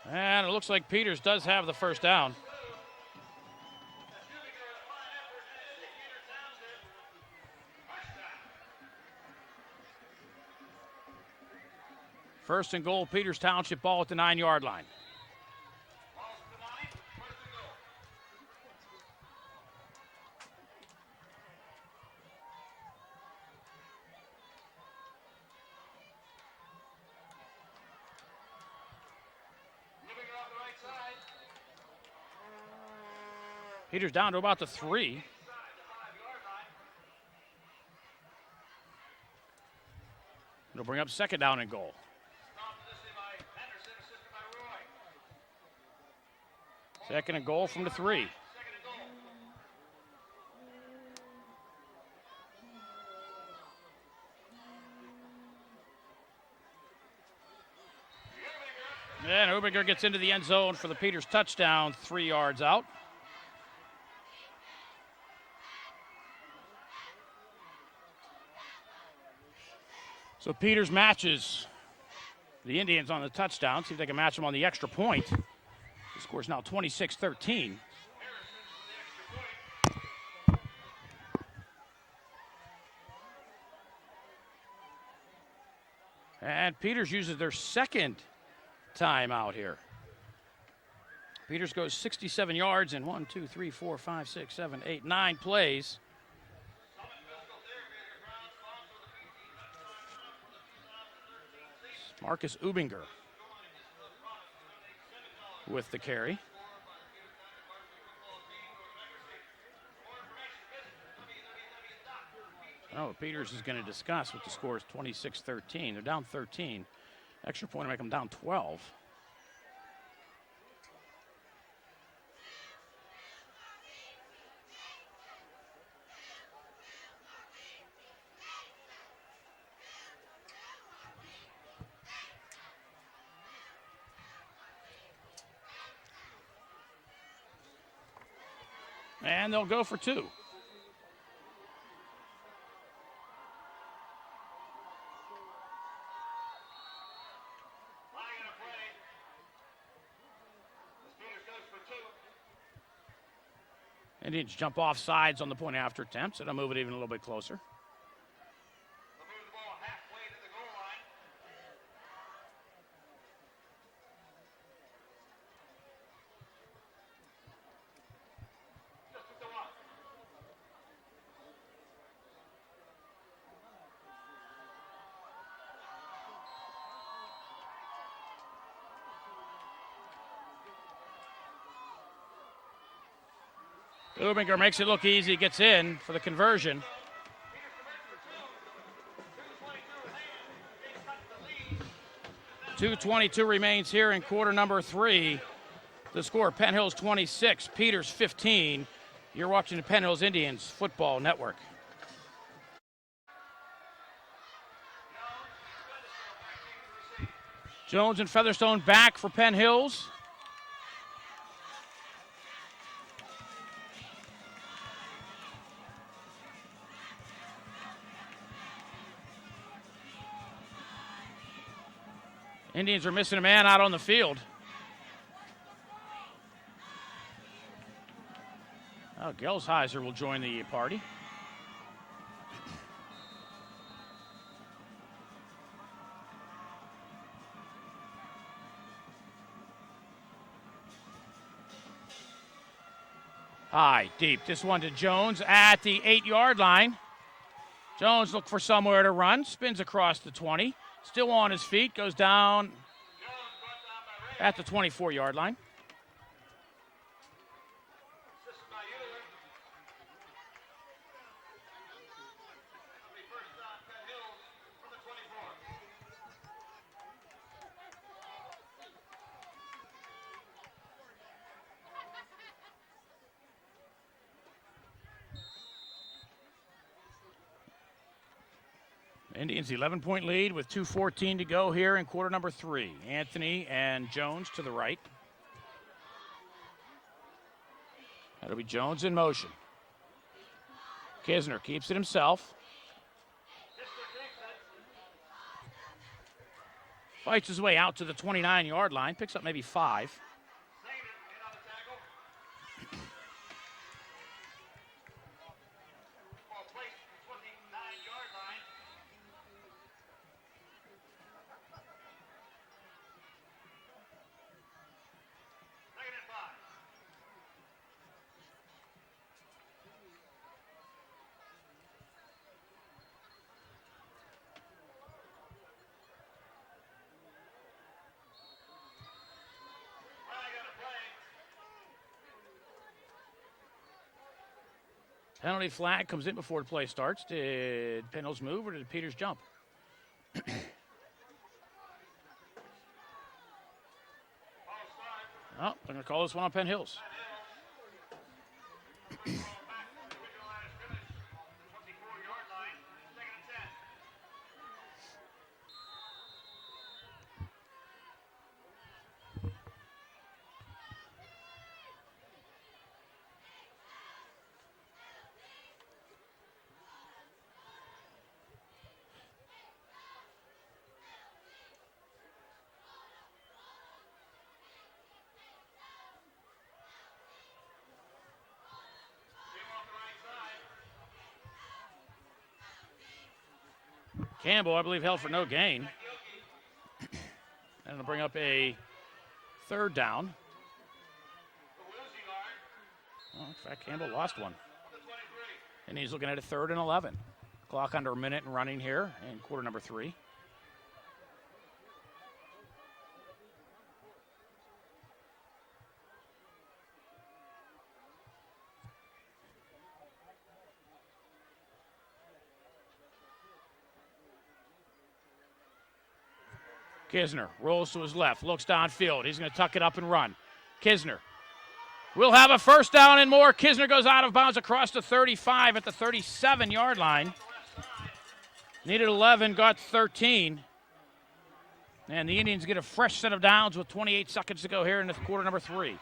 And it looks like Peters does have the first down. First and goal, Peters Township, ball at the 9-yard line. Peters down to about the 3. It'll bring up 2nd down and goal. Second and goal from the 3. And Ubinger gets into the end zone for the Peters touchdown, 3 yards out. So Peters matches the Indians on the touchdown. See if they can match them on the extra point. The score is now 26-13. And Peters uses their 2nd timeout here. Peters goes 67 yards in 1, 2, 3, 4, 5, 6, 7, 8, 9 plays. Marcus Ubinger with the carry. Oh, Peters is going to discuss what the score is, 26-13. They're down 13. Extra point to make them down 12. And they'll go for 2. Indians jump off sides on the point after attempt, so they'll move it even a little bit closer. Ubinger makes it look easy, gets in for the conversion. .222 remains here in quarter number 3. The score, Penn Hills 26, Peters 15. You're watching the Penn Hills Indians Football Network. Jones and Featherstone back for Penn Hills. Indians are missing a man out on the field. Oh, Gelsheiser will join the party. High, deep. This one to Jones at the 8-yard line. Jones look for somewhere to run, spins across the 20. Still on his feet, goes down at the 24-yard line. Indians 11-point lead with 2:14 to go here in quarter number 3. Anthony and Jones to the right. That'll be Jones in motion. Kisner keeps it himself. Fights his way out to the 29-yard line, picks up maybe 5. Penalty flag comes in before the play starts. Did Penn Hills move or did Peters jump? Oh, they're going to call this one on Penn Hills. Campbell, I believe, held for no gain. And it'll bring up a 3rd down. Well, in fact, Campbell lost one. And he's looking at a 3rd and 11. Clock under a minute and running here in quarter number 3. Kisner rolls to his left, looks downfield. He's going to tuck it up and run. Kisner will have a 1st down and more. Kisner goes out of bounds across the 35 at the 37-yard line. Needed 11, got 13. And the Indians get a fresh set of downs with 28 seconds to go here in the quarter number 3.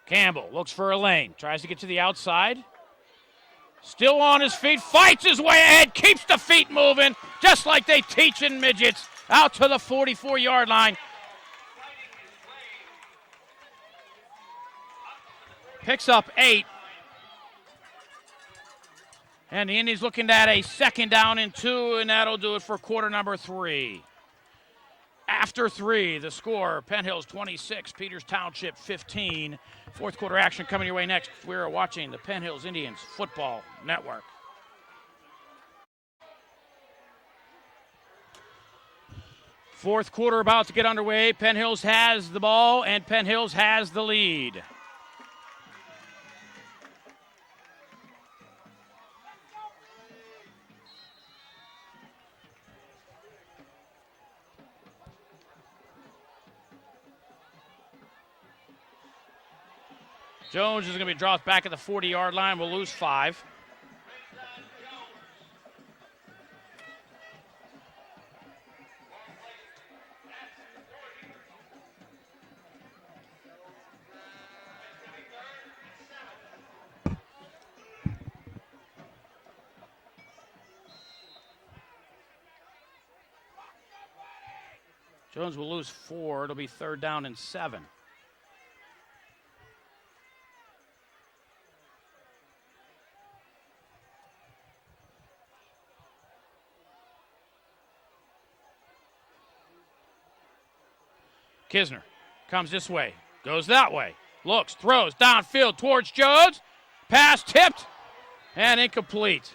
Campbell looks for a lane, tries to get to the outside. Still on his feet, fights his way ahead, keeps the feet moving, just like they teach in midgets, out to the 44-yard line. Picks up 8. And the Indians looking at a 2nd down and 2, and that'll do it for quarter number 3. After 3, the score, Penn Hills 26, Peters Township 15. Fourth quarter action coming your way next. We're watching the Penn Hills Indians Football Network. Fourth quarter about to get underway. Penn Hills has the ball, and Penn Hills has the lead. Jones is going to be dropped back at the 40-yard line. We'll lose 5. Jones will lose 4. It'll be 3rd down and 7. Kisner comes this way, goes that way, looks, throws downfield towards Jones. Pass tipped and incomplete.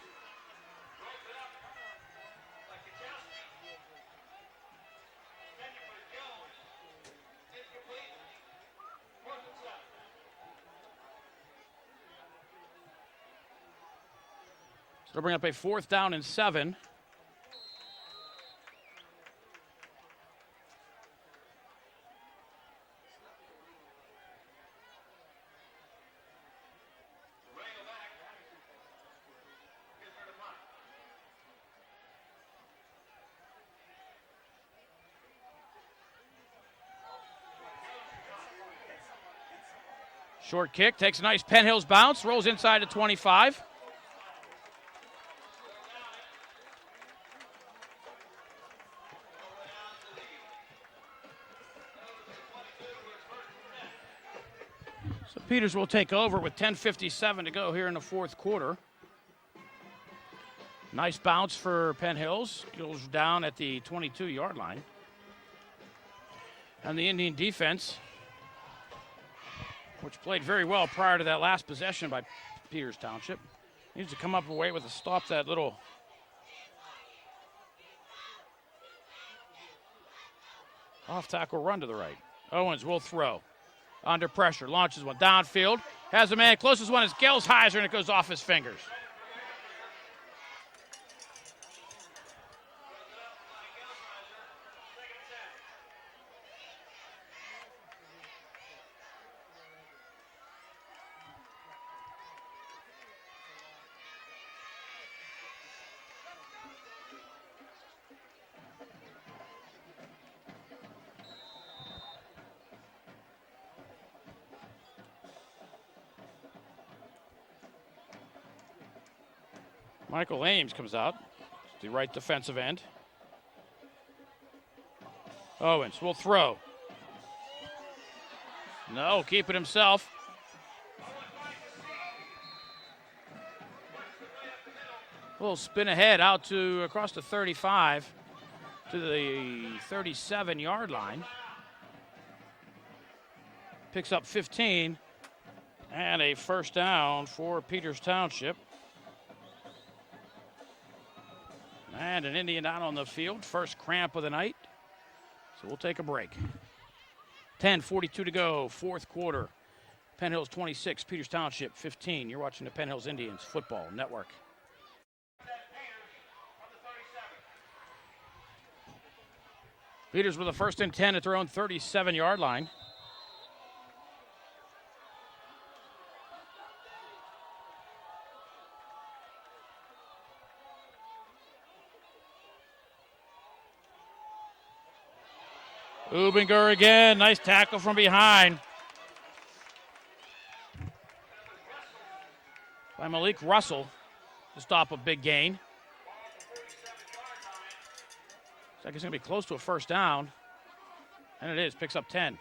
So they'll bring up a 4th down and 7. Short kick, takes a nice Penn Hills bounce, rolls inside the 25. So Peters will take over with 10:57 to go here in the fourth quarter. Nice bounce for Penn Hills, goes down at the 22-yard line. And the Indian defense, which played very well prior to that last possession by Peters Township, needs to come up away with a stop that little off-tackle run to the right. Owens will throw. Under pressure, launches one downfield, has a man, closest one is Gelsheiser, and it goes off his fingers. Michael Ames comes out, the right defensive end. Owens will throw. No, keep it himself. A little spin ahead out to across the 35 to the 37-yard line. Picks up 15 and a first down for Peters Township. And an Indian out on the field, first cramp of the night. So we'll take a break. 10:42 to go, fourth quarter. Penn Hills 26, Peters Township 15. You're watching the Penn Hills Indians Football Network. Peters with a 1st and 10 at their own 37-yard line. Ubinger again, nice tackle from behind. by Malik Russell to stop a big gain. Looks like it's going to be close to a first down. And it is. Picks up 10.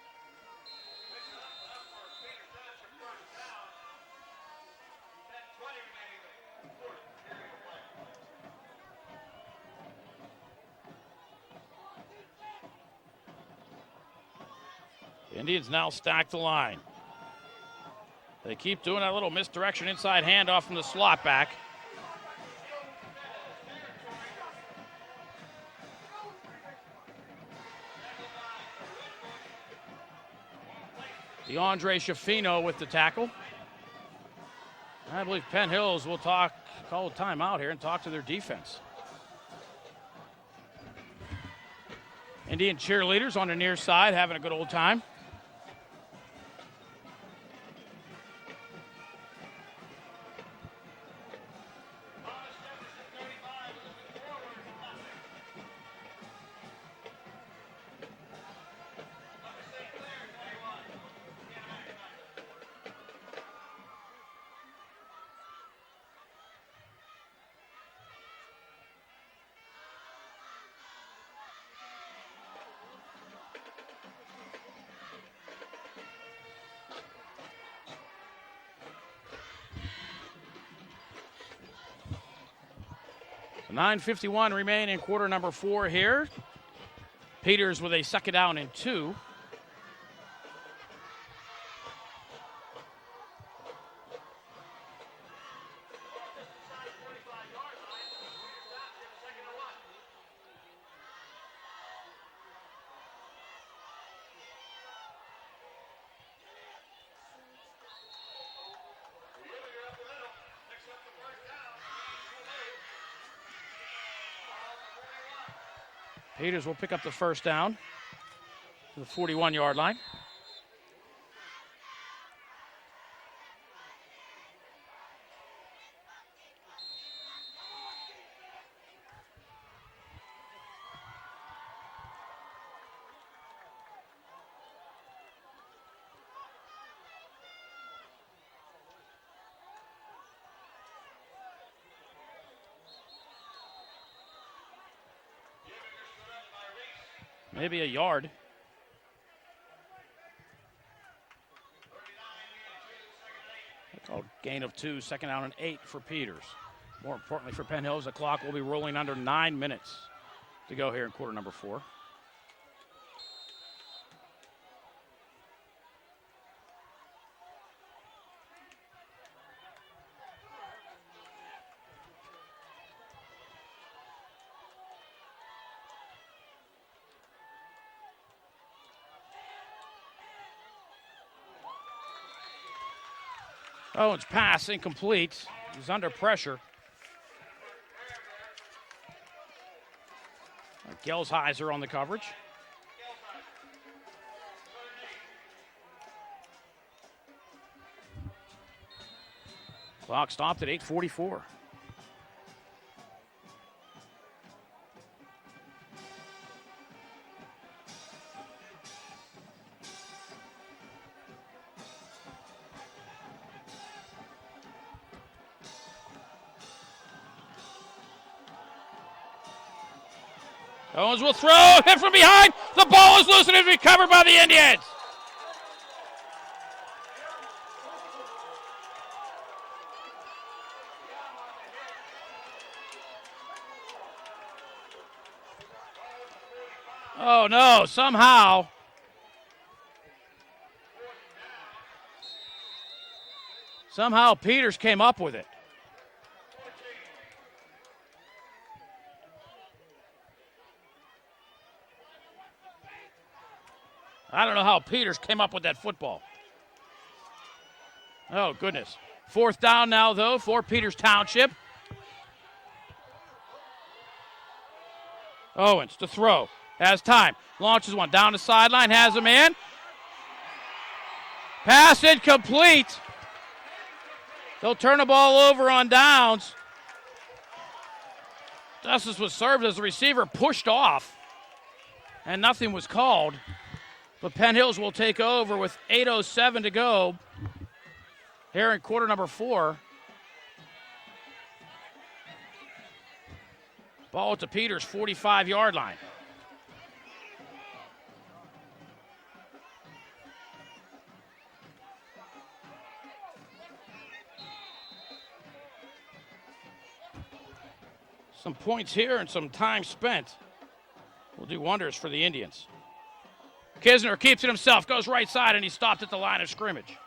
The Indians now stack the line. They keep doing that little misdirection inside handoff from the slot back. DeAndre Schifino with the tackle. I believe Penn Hills will call a timeout here and talk to their defense. Indian cheerleaders on the near side having a good old time. So 9:51 remain in quarter number 4 here. Peters with a second down and 2. Peters will pick up the first down to the 41-yard line. Maybe a yard. Oh, gain of 2, second down and 8 for Peters. More importantly for Penn Hills, the clock will be rolling under 9 minutes to go here in quarter number 4. Owens' pass incomplete. He's under pressure. Gelsheiser on the coverage. Clock stopped at 8:44. Owens will throw, hit from behind. The ball is loose and is recovered by the Indians. Oh no, somehow Peters came up with it. I don't know how Peters came up with that football. Oh, goodness. Fourth down now, though, for Peters Township. Owens to throw. Has time. Launches one. Down the sideline. Has a man. Pass incomplete. They'll turn the ball over on downs. Justice was served as the receiver pushed off, and nothing was called. But Penn Hills will take over with 8:07 to go here in quarter number 4. Ball at the Peters 45-yard line. Some points here and some time spent will do wonders for the Indians. Kisner keeps it himself, goes right side, and he stopped at the line of scrimmage.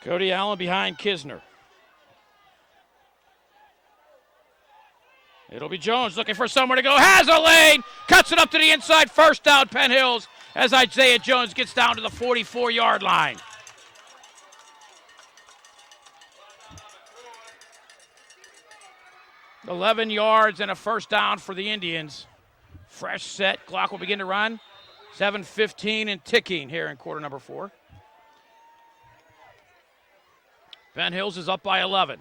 Cody Allen behind Kisner. It'll be Jones looking for somewhere to go. Has a lane. Cuts it up to the inside. First down, Penn Hills, as Isaiah Jones gets down to the 44-yard line. $11 yards and a first down for the Indians. Fresh set. Clock will begin to run. 7:15 and ticking here in quarter number 4. Penn Hills is up by 11.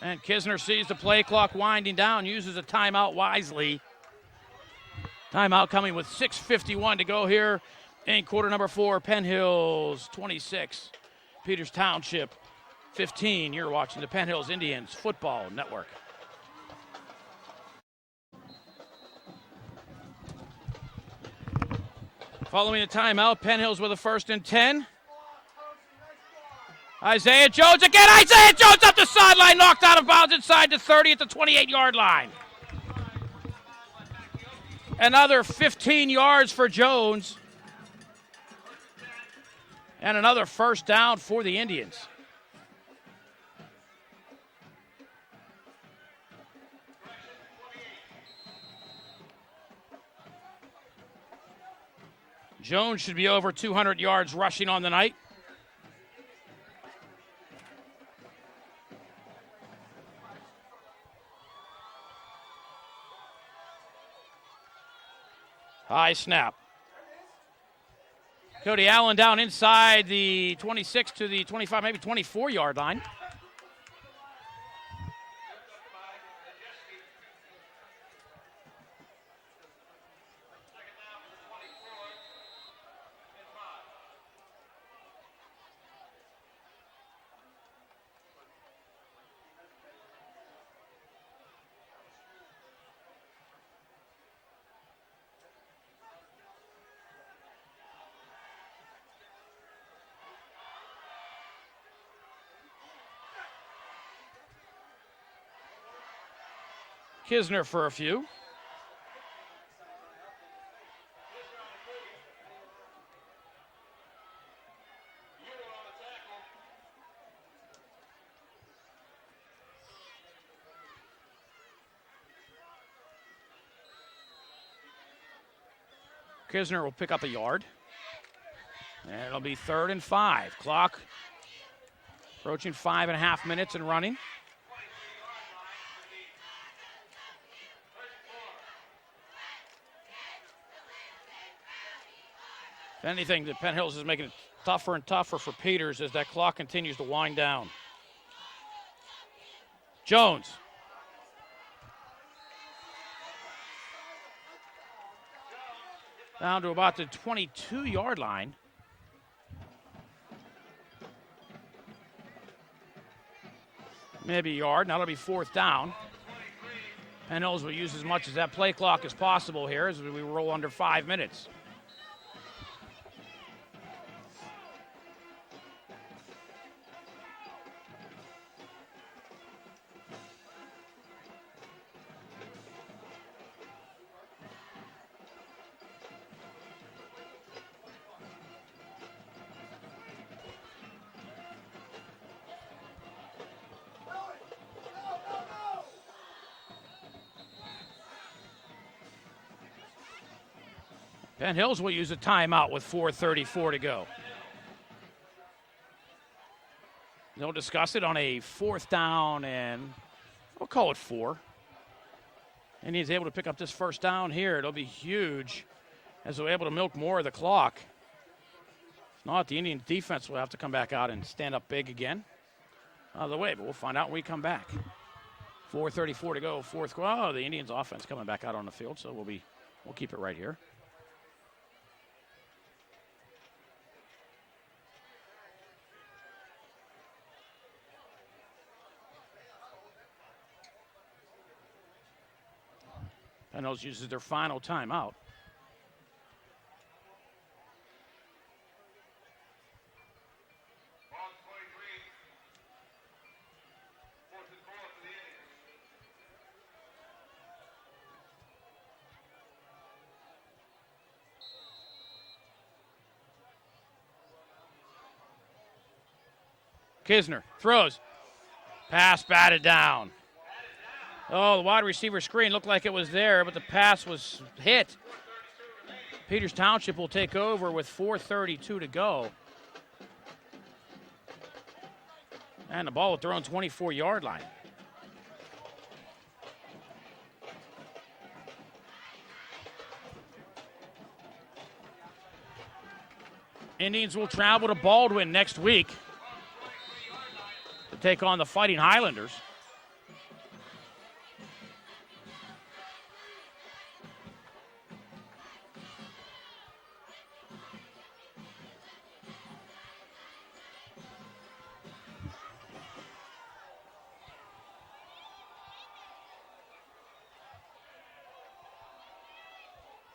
And Kisner sees the play clock winding down, uses a timeout wisely. Timeout coming with 6:51 to go here in quarter number 4. Penn Hills 26, Peters Township 15. You're watching the Penn Hills Indians Football Network. Following the timeout, Penn Hills with a 1st and 10. Isaiah Jones again. Isaiah Jones up the sideline, knocked out of bounds inside the 30 at the 28-yard line. Another 15 yards for Jones. And another first down for the Indians. Jones should be over 200 yards rushing on the night. High snap. Cody Allen down inside the 26 to the 25, maybe 24-yard line. Kisner for a few. Kisner will pick up a yard. And it'll be 3rd and 5. Clock approaching 5.5 minutes and running. If anything, the Penn Hills is making it tougher and tougher for Peters as that clock continues to wind down. Jones. Down to about the 22-yard line. Maybe a yard. Now it'll be 4th down. Penn Hills will use as much of that play clock as possible here as we roll under 5 minutes. Penn Hills will use a timeout with 4:34 to go. They'll discuss it on a 4th down and we'll call it 4. And he's able to pick up this first down here. It'll be huge as they're able to milk more of the clock. If not, the Indian defense will have to come back out and stand up big again. Out of the way, but we'll find out when we come back. 4:34 to go, 4th quarter. Oh, the Indians offense coming back out on the field, so we'll keep it right here. Penn Hills uses their final timeout. Kisner throws. Pass batted down. Oh, the wide receiver screen looked like it was there, but the pass was hit. Peters Township will take over with 4:32 to go. And the ball at their own 24-yard line. Indians will travel to Baldwin next week to take on the Fighting Highlanders.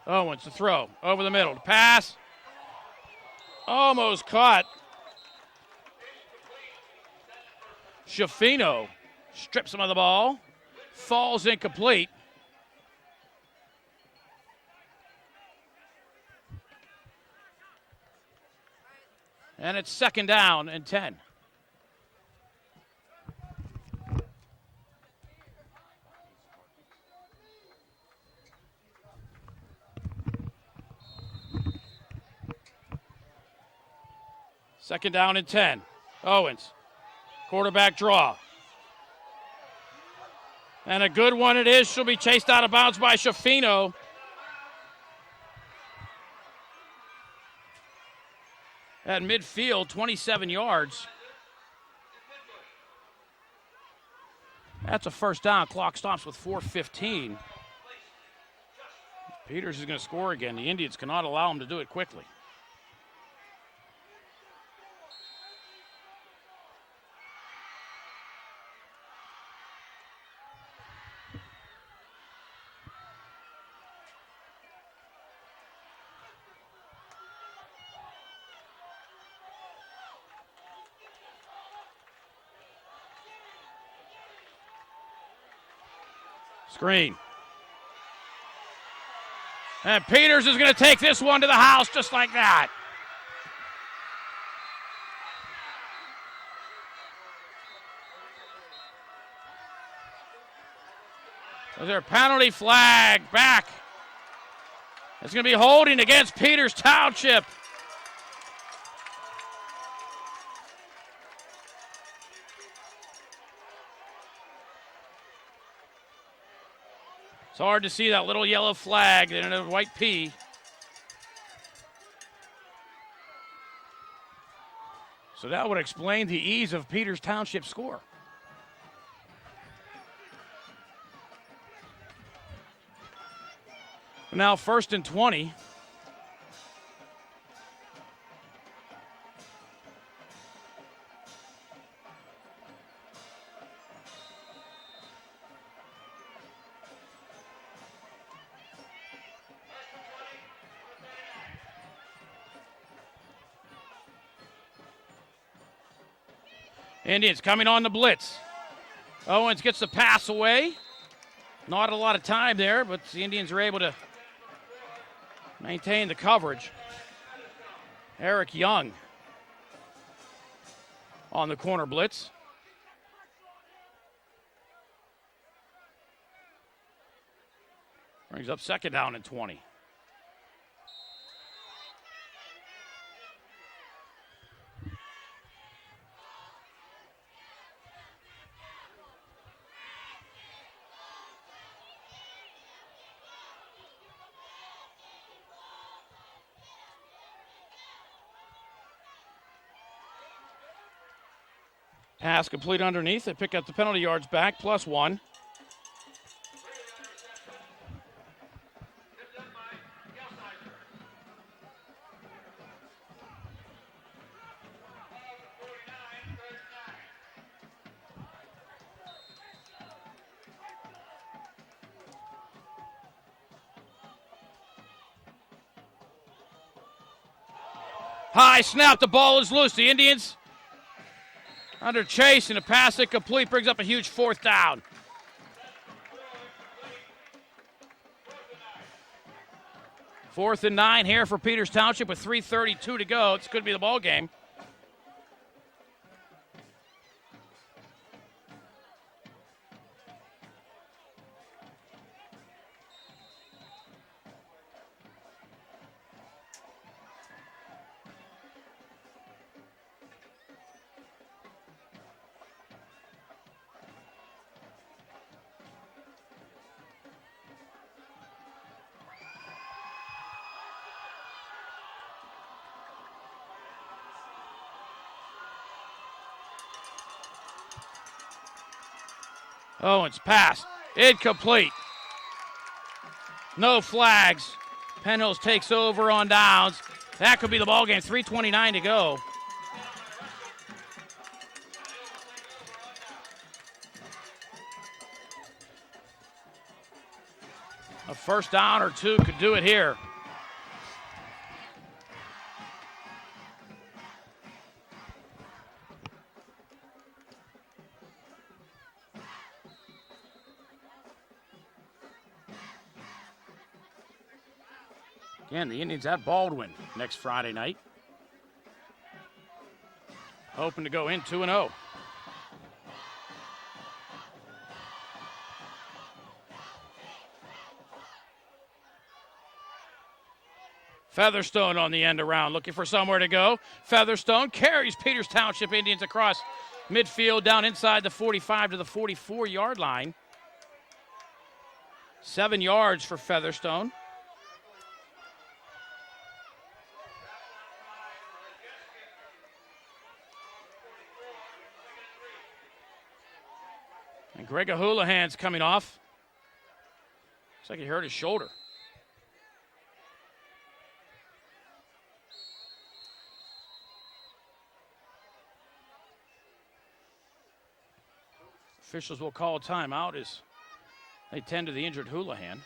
Owens to throw over the middle. To pass. Almost caught. Schifino strips him of the ball. Falls incomplete. And it's 2nd down and 10. Second down and 10. Owens, quarterback draw. And a good one it is. She'll be chased out of bounds by Schifino. At midfield, 27 yards. That's a first down. Clock stops with 4:15. Peters is going to score again. The Indians cannot allow him to do it quickly. Screen. And Peters is going to take this one to the house just like that. Is there a penalty flag back? It's going to be holding against Peters Township. It's hard to see that little yellow flag and a white P. So that would explain the ease of Peters Township's score. Now 1st and 20. Indians coming on the blitz. Owens gets the pass away. Not a lot of time there, but the Indians are able to maintain the coverage. Eric Young on the corner blitz. Brings up 2nd down and 20. Pass complete underneath. They pick up the penalty yards back, +1. High snap, the ball is loose. The Indians under chase, and a pass incomplete brings up a huge 4th down. 4th and 9 here for Peters Township with 3:32 to go. This could be the ball game. Owens pass, incomplete. No flags. Penn Hills takes over on downs. That could be the ball game. 3:29 to go. A first down or two could do it here. Again, the Indians at Baldwin next Friday night. Hoping to go in 2-0. Featherstone on the end around, looking for somewhere to go. Featherstone carries Peters Township Indians across midfield, down inside the 45 to the 44-yard line. 7 yards for Featherstone. And Greg Houlihan's coming off. Looks like he hurt his shoulder. Officials will call a timeout as they tend to the injured Houlihan.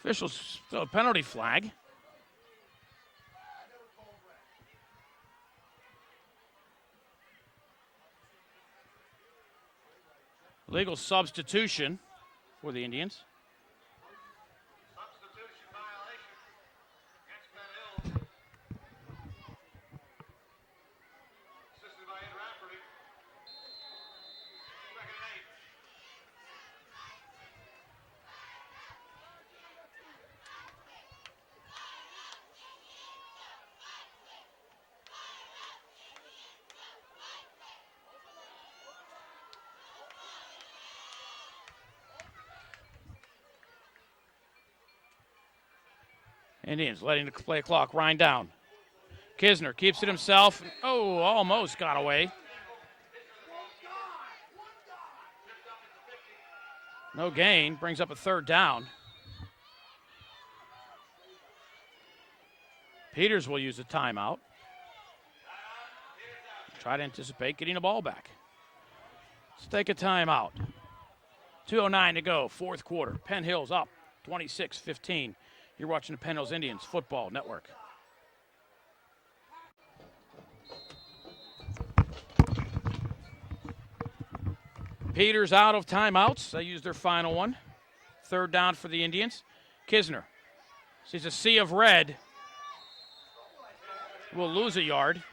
Officials throw a penalty flag. Legal substitution for the Indians. Substitution violation against Penn Hills. Assisted by Ed Rafferty. Second and 8. Indians letting the play clock wind down. Kisner keeps it himself. Oh, almost got away. No gain, brings up a 3rd down. Peters will use a timeout. Try to anticipate getting the ball back. Let's take a timeout. 2:09 to go, 4th quarter. Penn Hills up 26-15. You're watching the Penn Hills Indians Football Network. Peters out of timeouts. They used their final one. Third down for the Indians. Kisner sees a sea of red. Will lose a yard.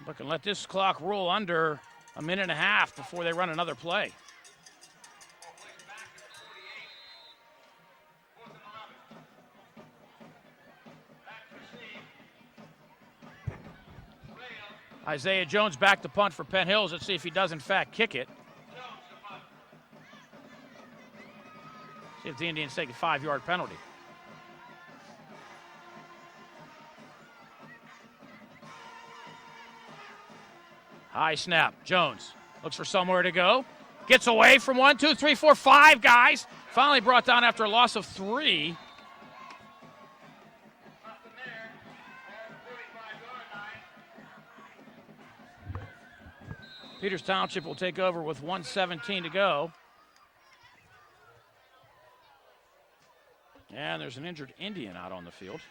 But can let this clock roll under a minute and a half before they run another play. Isaiah Jones back to punt for Penn Hills. Let's see if he does, in fact, kick it. See if the Indians take a 5-yard penalty. High snap. Jones looks for somewhere to go. Gets away from 1, 2, 3, 4, 5 guys. Finally brought down after a loss of 3. Peters Township will take over with 1:17 to go. And there's an injured Indian out on the field.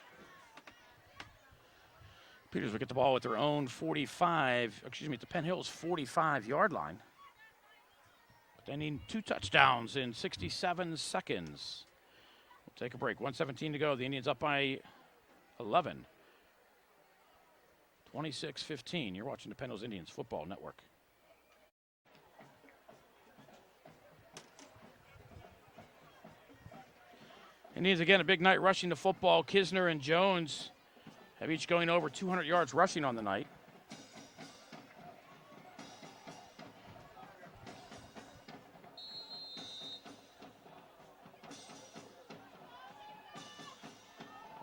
Peters will get the ball at their own at the Penn Hills 45-yard line. But they need 2 touchdowns in 67 seconds. We'll take a break. 1:17 to go. The Indians up by 11. 26-15. You're watching the Penn Hills Indians Football Network. Indians again, a big night rushing the football. Kisner and Jones have each going over 200 yards rushing on the night.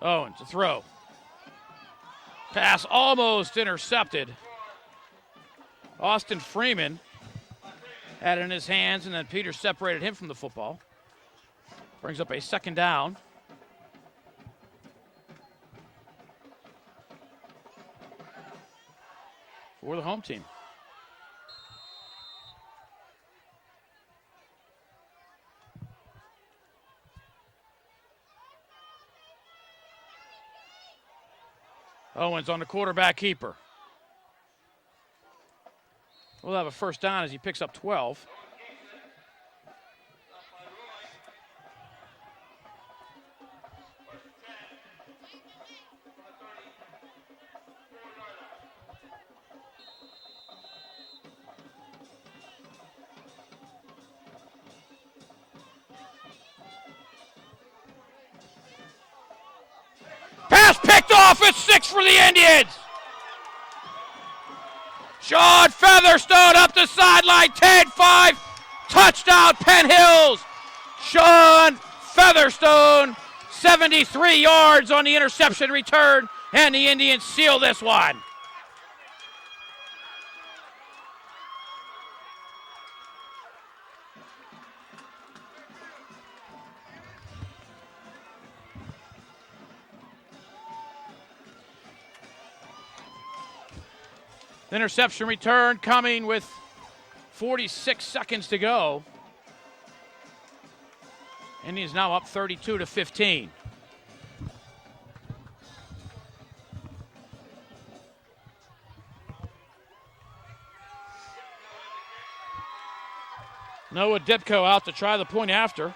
Owens, a throw. Pass almost intercepted. Austin Freeman had it in his hands, and then Peters separated him from the football. Brings up a second down. For the home team. Owens on the quarterback keeper. We'll have a first down as he picks up 12. It's 6 for the Indians. Sean Featherstone up the sideline, 10-5, touchdown Penn Hills. Sean Featherstone, 73 yards on the interception return, and the Indians seal this one. Interception return coming with 46 seconds to go. Indians now up 32-15. Noah Dipko out to try the point after.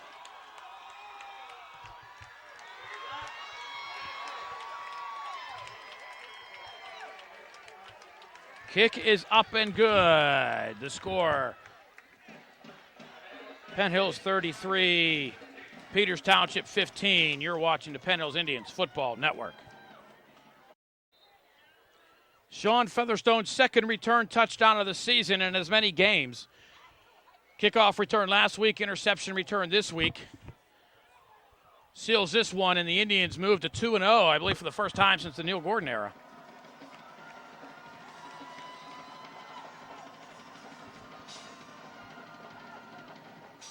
Kick is up and good. The score, Penn Hills 33, Peters Township 15. You're watching the Penn Hills Indians Football Network. Sean Featherstone's second return touchdown of the season in as many games. Kickoff return last week, interception return this week. Seals this one, and the Indians move to 2-0, I believe, for the first time since the Neil Gordon era.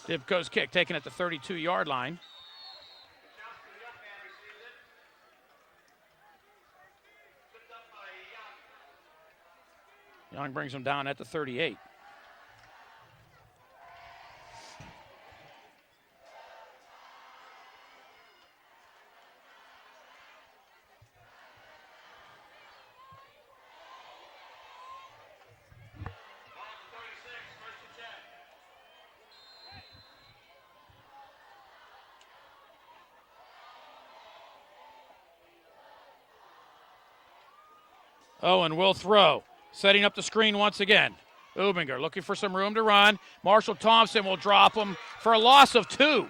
Dibko's kick taken at the 32-yard line. Young brings him down at the 38. Owen will throw. Setting up the screen once again. Ubinger looking for some room to run. Marshall Thompson will drop him for a loss of 2.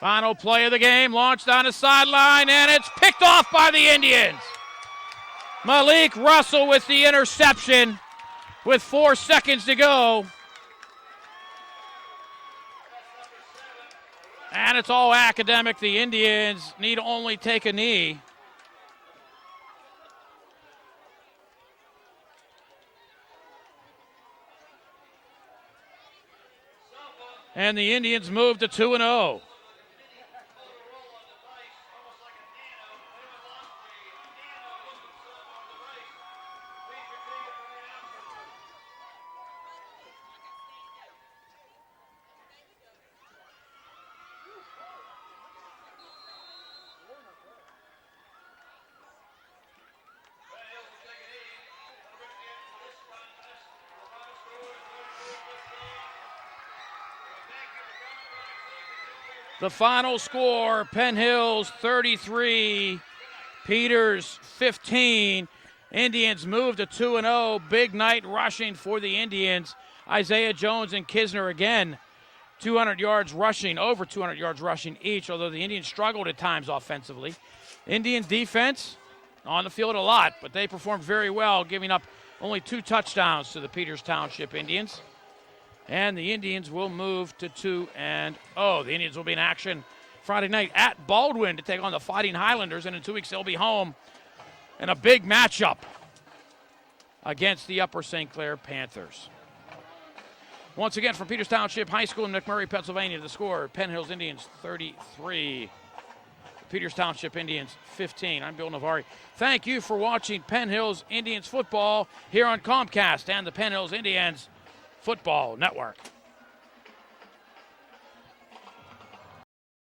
Final play of the game, launched on the sideline, and it's picked off by the Indians. Malik Russell with the interception with 4 seconds to go. And it's all academic. The Indians need only take a knee. And the Indians move to 2-0. The final score, Penn Hills 33, Peters 15. Indians move to 2-0. Big night rushing for the Indians. Isaiah Jones and Kisner again, 200 yards rushing, over 200 yards rushing each, although the Indians struggled at times offensively. Indian defense on the field a lot, but they performed very well, giving up only 2 touchdowns to the Peters Township Indians. And the Indians will move to 2-0. The Indians will be in action Friday night at Baldwin to take on the Fighting Highlanders, and in 2 weeks they'll be home in a big matchup against the Upper St. Clair Panthers. Once again from Peters Township High School in McMurray, Pennsylvania, the score, Penn Hills Indians 33, Peters Township Indians 15. I'm Bill Navari. Thank you for watching Penn Hills Indians football here on Comcast and the Penn Hills Indians Football Network.